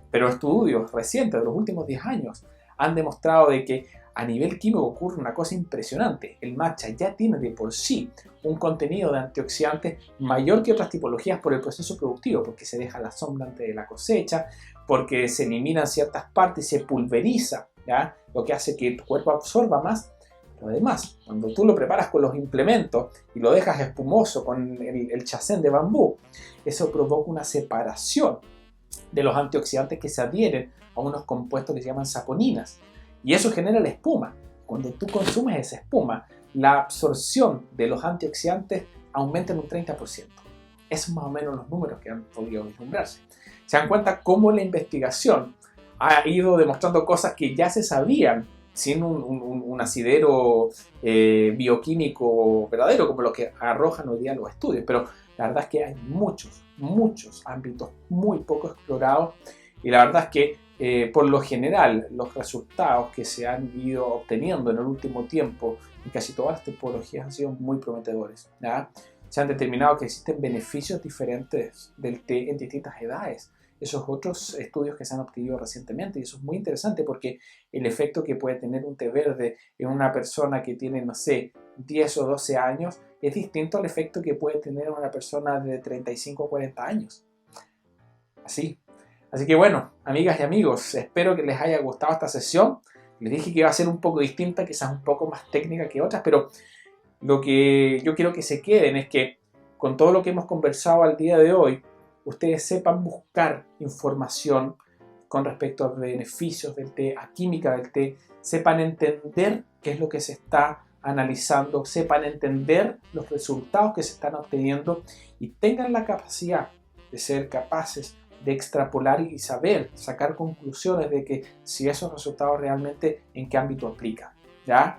Pero estudios recientes de los últimos 10 años han demostrado de que a nivel químico ocurre una cosa impresionante. El matcha ya tiene de por sí un contenido de antioxidantes mayor que otras tipologías por el proceso productivo, porque se deja la sombra antes de la cosecha, porque se eliminan ciertas partes y se pulveriza, ¿ya? Lo que hace que tu cuerpo absorba más. Pero además, cuando tú lo preparas con los implementos y lo dejas espumoso con el chacén de bambú, eso provoca una separación de los antioxidantes que se adhieren a unos compuestos que se llaman saponinas. Y eso genera la espuma. Cuando tú consumes esa espuma, la absorción de los antioxidantes aumenta en un 30%. Esos son más o menos los números que han podido vislumbrarse. Se dan cuenta cómo la investigación ha ido demostrando cosas que ya se sabían sin un asidero bioquímico verdadero, como lo que arrojan hoy día los estudios. Pero la verdad es que hay muchos ámbitos muy poco explorados y la verdad es que por lo general los resultados que se han ido obteniendo en el último tiempo en casi todas las tipologías han sido muy prometedores, ¿ya? Se han determinado que existen beneficios diferentes del té en distintas edades. Esos otros estudios que se han obtenido recientemente, y eso es muy interesante porque el efecto que puede tener un té verde en una persona que tiene, no sé, 10 o 12 años es distinto al efecto que puede tener una persona de 35 o 40 años. Así. Así que bueno, amigas y amigos, espero que les haya gustado esta sesión. Les dije que iba a ser un poco distinta, quizás un poco más técnica que otras, pero lo que yo quiero que se queden es que con todo lo que hemos conversado al día de hoy, ustedes sepan buscar información con respecto a beneficios del té, a química del té, sepan entender qué es lo que se está analizando, sepan entender los resultados que se están obteniendo y tengan la capacidad de ser capaces de extrapolar y saber, sacar conclusiones de que si esos resultados realmente en qué ámbito aplican, ¿ya?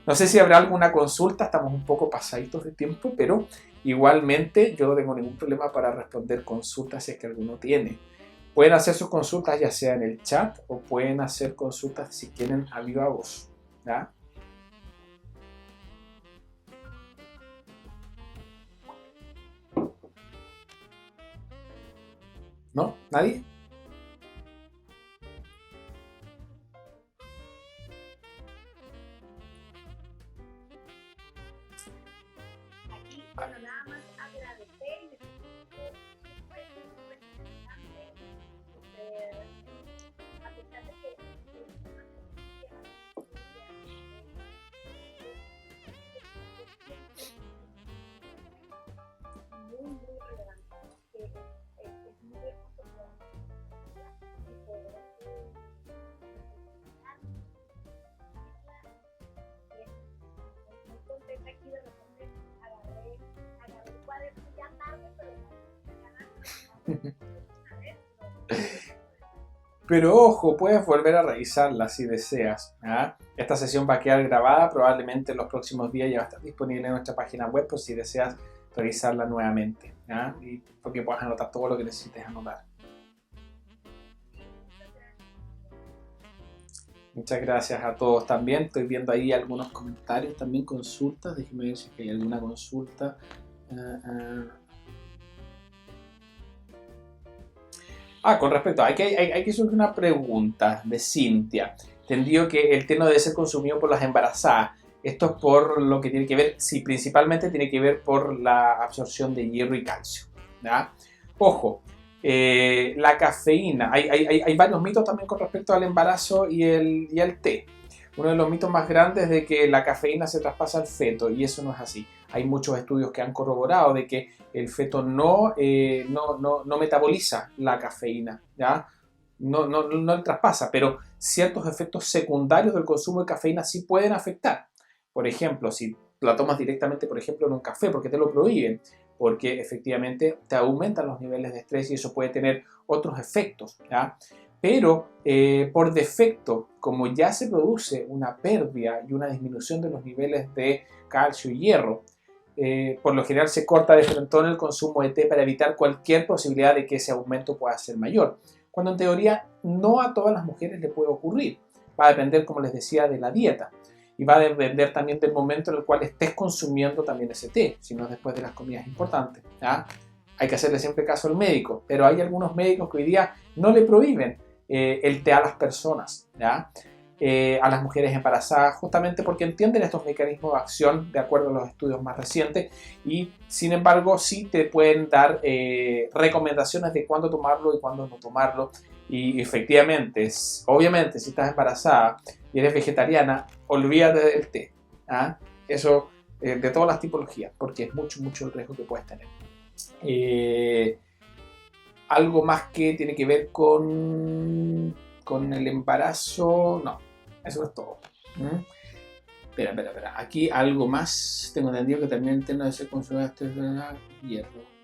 No sé si habrá alguna consulta, estamos un poco pasaditos de tiempo, pero igualmente yo no tengo ningún problema para responder consultas si es que alguno tiene. Pueden hacer sus consultas ya sea en el chat o pueden hacer consultas si quieren a viva voz, ¿ya? ¿No? ¿Nadie? Aquí, bueno, nada más agradecer y decir que súper, súper interesante, súper, a pesar de que muy, muy relevante, que es muy hermoso poder muy contenta aquí de repente agarré el cuaderno ya tarde, pero Pero ojo, puedes volver a revisarla si deseas, ¿ah? Esta sesión va a quedar grabada, probablemente en los próximos días ya va a estar disponible en nuestra página web por si deseas revisarla nuevamente, ¿ah? Y porque puedas anotar todo lo que necesites anotar. Muchas gracias a todos también. Estoy viendo ahí algunos comentarios, también consultas. Déjenme ver si hay alguna consulta. Con respecto, hay que surgir una pregunta de Cintia. Entendido que el té no debe ser consumido por las embarazadas. Esto es por lo que tiene que ver, sí, principalmente tiene que ver por la absorción de hierro y calcio, ¿ya? Ojo, la cafeína, hay varios mitos también con respecto al embarazo y el té. Uno de los mitos más grandes es de que la cafeína se traspasa al feto y eso no es así. Hay muchos estudios que han corroborado de que el feto no metaboliza la cafeína, ¿ya? No le traspasa, pero ciertos efectos secundarios del consumo de cafeína sí pueden afectar. Por ejemplo, si la tomas directamente, por ejemplo, en un café, porque te lo prohíben, porque efectivamente te aumentan los niveles de estrés y eso puede tener otros efectos, ¿ya? Pero por defecto, como ya se produce una pérdida y una disminución de los niveles de calcio y hierro, por lo general se corta de frentón el consumo de té para evitar cualquier posibilidad de que ese aumento pueda ser mayor. Cuando en teoría no a todas las mujeres le puede ocurrir. Va a depender, como les decía, de la dieta. Y va a depender también del momento en el cual estés consumiendo también ese té, si no es después de las comidas importantes, ¿ya? Hay que hacerle siempre caso al médico, pero hay algunos médicos que hoy día no le prohíben el té a las personas, ¿ya? A las mujeres embarazadas, justamente porque entienden estos mecanismos de acción de acuerdo a los estudios más recientes y sin embargo sí te pueden dar recomendaciones de cuándo tomarlo y cuándo no tomarlo. Y efectivamente, obviamente si estás embarazada y eres vegetariana, olvídate del té, ¿ah? Eso de todas las tipologías, porque es mucho, mucho el riesgo que puedes tener. Algo más que tiene que ver con el embarazo, no, eso es todo. Espera, aquí algo más, tengo entendido que también tiene que ser consumido hierro.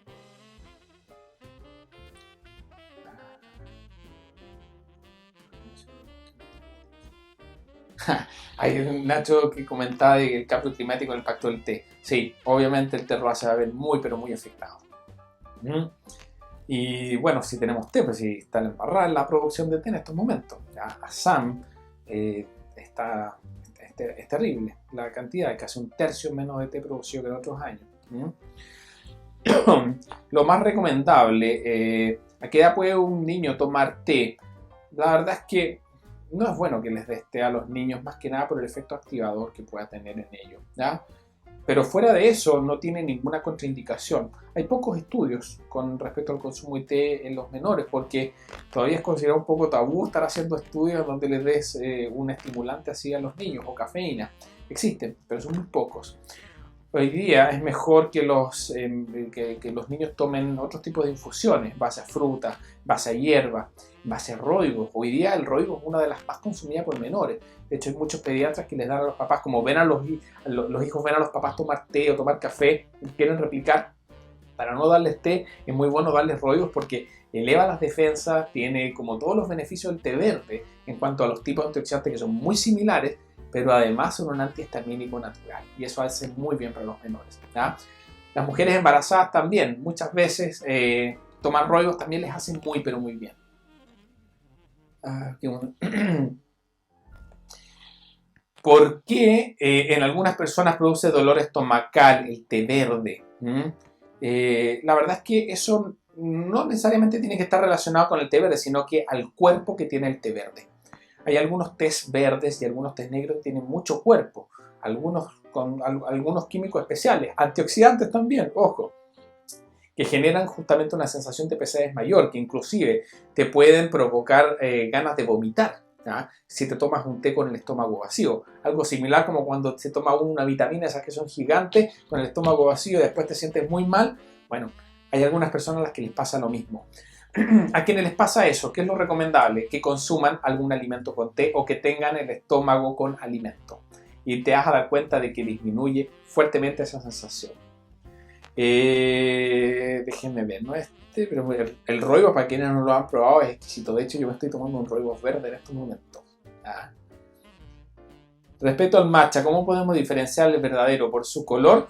Hay un Nacho que comentaba de que el cambio climático impactó el té. Sí, obviamente el té rosa se va a ver muy, pero muy afectado. Y bueno, si tenemos té, pues si está embarrada en la producción de té en estos momentos. Ya, Assam es terrible la cantidad, casi un tercio menos de té producido que en otros años. Lo más recomendable, ¿a qué edad puede un niño tomar té? La verdad es que no es bueno que les des té a los niños, más que nada por el efecto activador que pueda tener en ellos, ¿ya? Pero fuera de eso no tiene ninguna contraindicación. Hay pocos estudios con respecto al consumo de té en los menores porque todavía es considerado un poco tabú estar haciendo estudios donde les des un estimulante así a los niños o cafeína. Existen, pero son muy pocos. Hoy día es mejor que que los niños tomen otros tipos de infusiones, base a fruta, base a hierba, base a roibos. Hoy día el roibos es una de las más consumidas por menores. De hecho, hay muchos pediatras que les dan a los papás, como ven a los hijos ven a los papás tomar té o tomar café y quieren replicar. Para no darles té, es muy bueno darles roibos porque eleva las defensas, tiene como todos los beneficios del té verde en cuanto a los tipos de antioxidantes que son muy similares, pero además son un antihistamínico natural y eso hace muy bien para los menores, ¿ya? Las mujeres embarazadas también, muchas veces tomar roibos también les hace muy, pero muy bien. Qué bueno. ¿Por qué en algunas personas produce dolor estomacal el té verde? La verdad es que eso no necesariamente tiene que estar relacionado con el té verde, sino que al cuerpo que tiene el té verde. Hay algunos tés verdes y algunos tés negros que tienen mucho cuerpo, algunos con algunos químicos especiales, antioxidantes también, ojo, que generan justamente una sensación de pesadez mayor, que inclusive te pueden provocar ganas de vomitar, ¿ya? Si te tomas un té con el estómago vacío. Algo similar como cuando se toma una vitamina, esas que son gigantes, con el estómago vacío y después te sientes muy mal. Bueno, hay algunas personas a las que les pasa lo mismo. A quienes les pasa eso, ¿qué es lo recomendable? Que consuman algún alimento con té o que tengan el estómago con alimento. Y te vas a dar cuenta de que disminuye fuertemente esa sensación. Déjenme ver, ¿no? Pero el roibos, para quienes no lo han probado, es exquisito. De hecho, yo me estoy tomando un roibos verde en estos momentos. Respecto al matcha, ¿cómo podemos diferenciar el verdadero? ¿Por su color?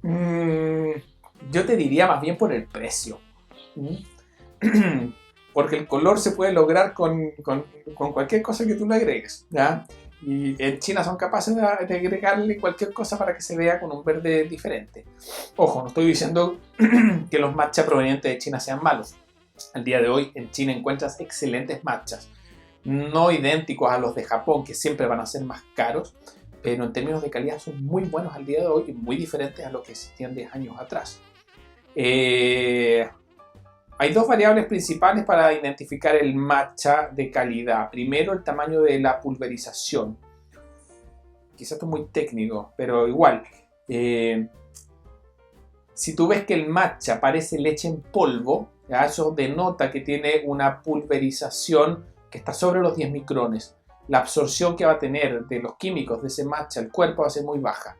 Yo te diría más bien por el precio. Porque el color se puede lograr con cualquier cosa que tú le agregues, ¿ya? Y en China son capaces de agregarle cualquier cosa para que se vea con un verde diferente. Ojo, no estoy diciendo que los matchas provenientes de China sean malos. Al día de hoy en China encuentras excelentes matchas, no idénticos a los de Japón, que siempre van a ser más caros, pero en términos de calidad son muy buenos al día de hoy y muy diferentes a lo que existían 10 años atrás. Hay dos variables principales para identificar el matcha de calidad. Primero, el tamaño de la pulverización. Quizás esto es muy técnico, pero igual. Si tú ves que el matcha parece leche en polvo, ¿ya? Eso denota que tiene una pulverización que está sobre los 10 micrones. La absorción que va a tener de los químicos de ese matcha el cuerpo va a ser muy baja.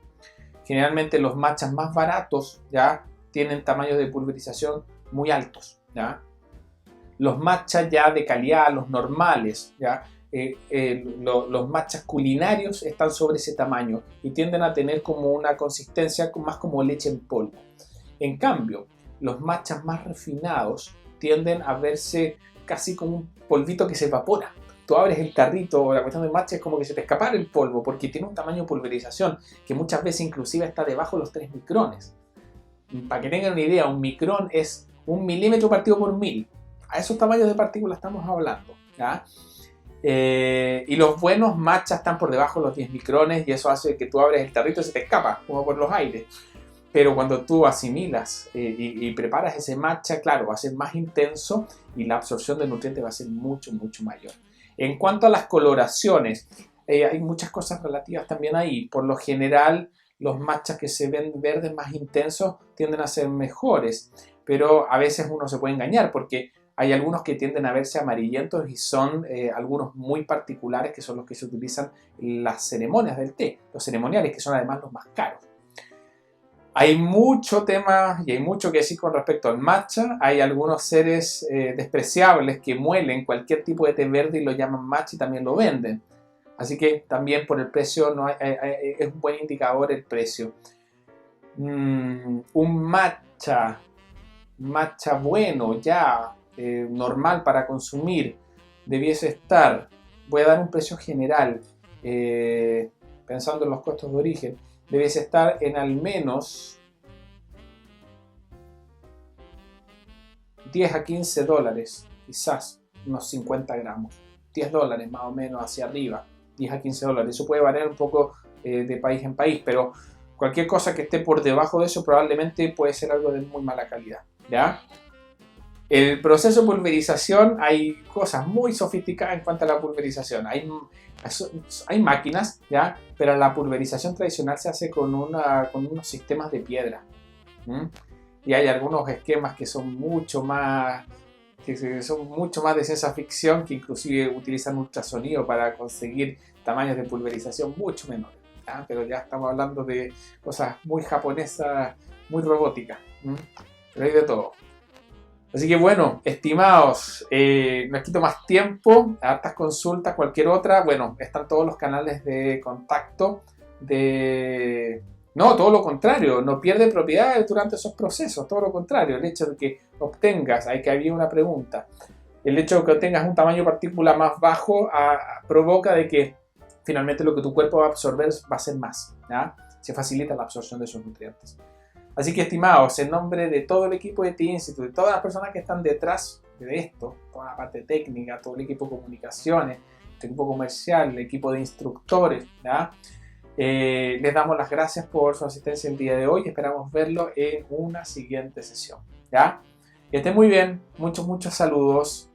Generalmente los matchas más baratos ya tienen tamaños de pulverización muy altos, ¿ya? Los matchas ya de calidad, los normales, ¿ya? Los matchas culinarios están sobre ese tamaño y tienden a tener como una consistencia más como leche en polvo. En cambio, los matchas más refinados tienden a verse casi como un polvito que se evapora. Tú abres el tarrito o la cuestión del matcha es como que se te escapara el polvo porque tiene un tamaño de pulverización que muchas veces inclusive está debajo de los 3 micrones. Para que tengan una idea, un micrón es 1 milímetro partido por 1000. A esos tamaños de partículas estamos hablando, ¿ya? Y los buenos matchas están por debajo de los 10 micrones y eso hace que tú abres el tarrito y se te escapa, como por los aires. Pero cuando tú asimilas y preparas ese matcha, claro, va a ser más intenso y la absorción de nutrientes va a ser mucho, mucho mayor. En cuanto a las coloraciones, hay muchas cosas relativas también ahí. Por lo general, los matchas que se ven verdes más intensos tienden a ser mejores, pero a veces uno se puede engañar porque hay algunos que tienden a verse amarillentos y son algunos muy particulares que son los que se utilizan en las ceremonias del té, los ceremoniales, que son además los más caros. Hay mucho tema y hay mucho que decir con respecto al matcha. Hay algunos seres despreciables que muelen cualquier tipo de té verde y lo llaman matcha y también lo venden. Así que también por el precio es un buen indicador el precio. Un matcha bueno ya, normal para consumir, debiese estar, voy a dar un precio general, pensando en los costos de origen, debiese estar en al menos 10 a 15 dólares, quizás unos 50 gramos, 10 dólares más o menos hacia arriba, 10 a 15 dólares. Eso puede variar un poco de país en país, pero Cualquier cosa que esté por debajo de eso probablemente puede ser algo de muy mala calidad, ¿ya? El proceso de pulverización, hay cosas muy sofisticadas en cuanto a la pulverización. Hay máquinas, ¿ya? Pero la pulverización tradicional se hace con unos sistemas de piedra. ¿Mm? Y hay algunos esquemas que son mucho más de ciencia ficción, que inclusive utilizan ultrasonido para conseguir tamaños de pulverización mucho menores. ¿Ya? Pero ya estamos hablando de cosas muy japonesas, muy robóticas. Pero hay de todo. Así que bueno, estimados, no les quito más tiempo, hartas consultas, cualquier otra, bueno, están todos los canales de contacto No, todo lo contrario, no pierde propiedades durante esos procesos, todo lo contrario, el hecho de que obtengas, ahí que había una pregunta, el hecho de que obtengas un tamaño de partícula más bajo provoca de que finalmente lo que tu cuerpo va a absorber va a ser más, ¿ya? Se facilita la absorción de esos nutrientes. Así que, estimados, en nombre de todo el equipo de T-Institute, de todas las personas que están detrás de esto, toda la parte técnica, todo el equipo de comunicaciones, el equipo comercial, el equipo de instructores, ¿ya? Les damos las gracias por su asistencia el día de hoy. Esperamos verlo en una siguiente sesión, ¿ya? Que estén muy bien. Muchos saludos.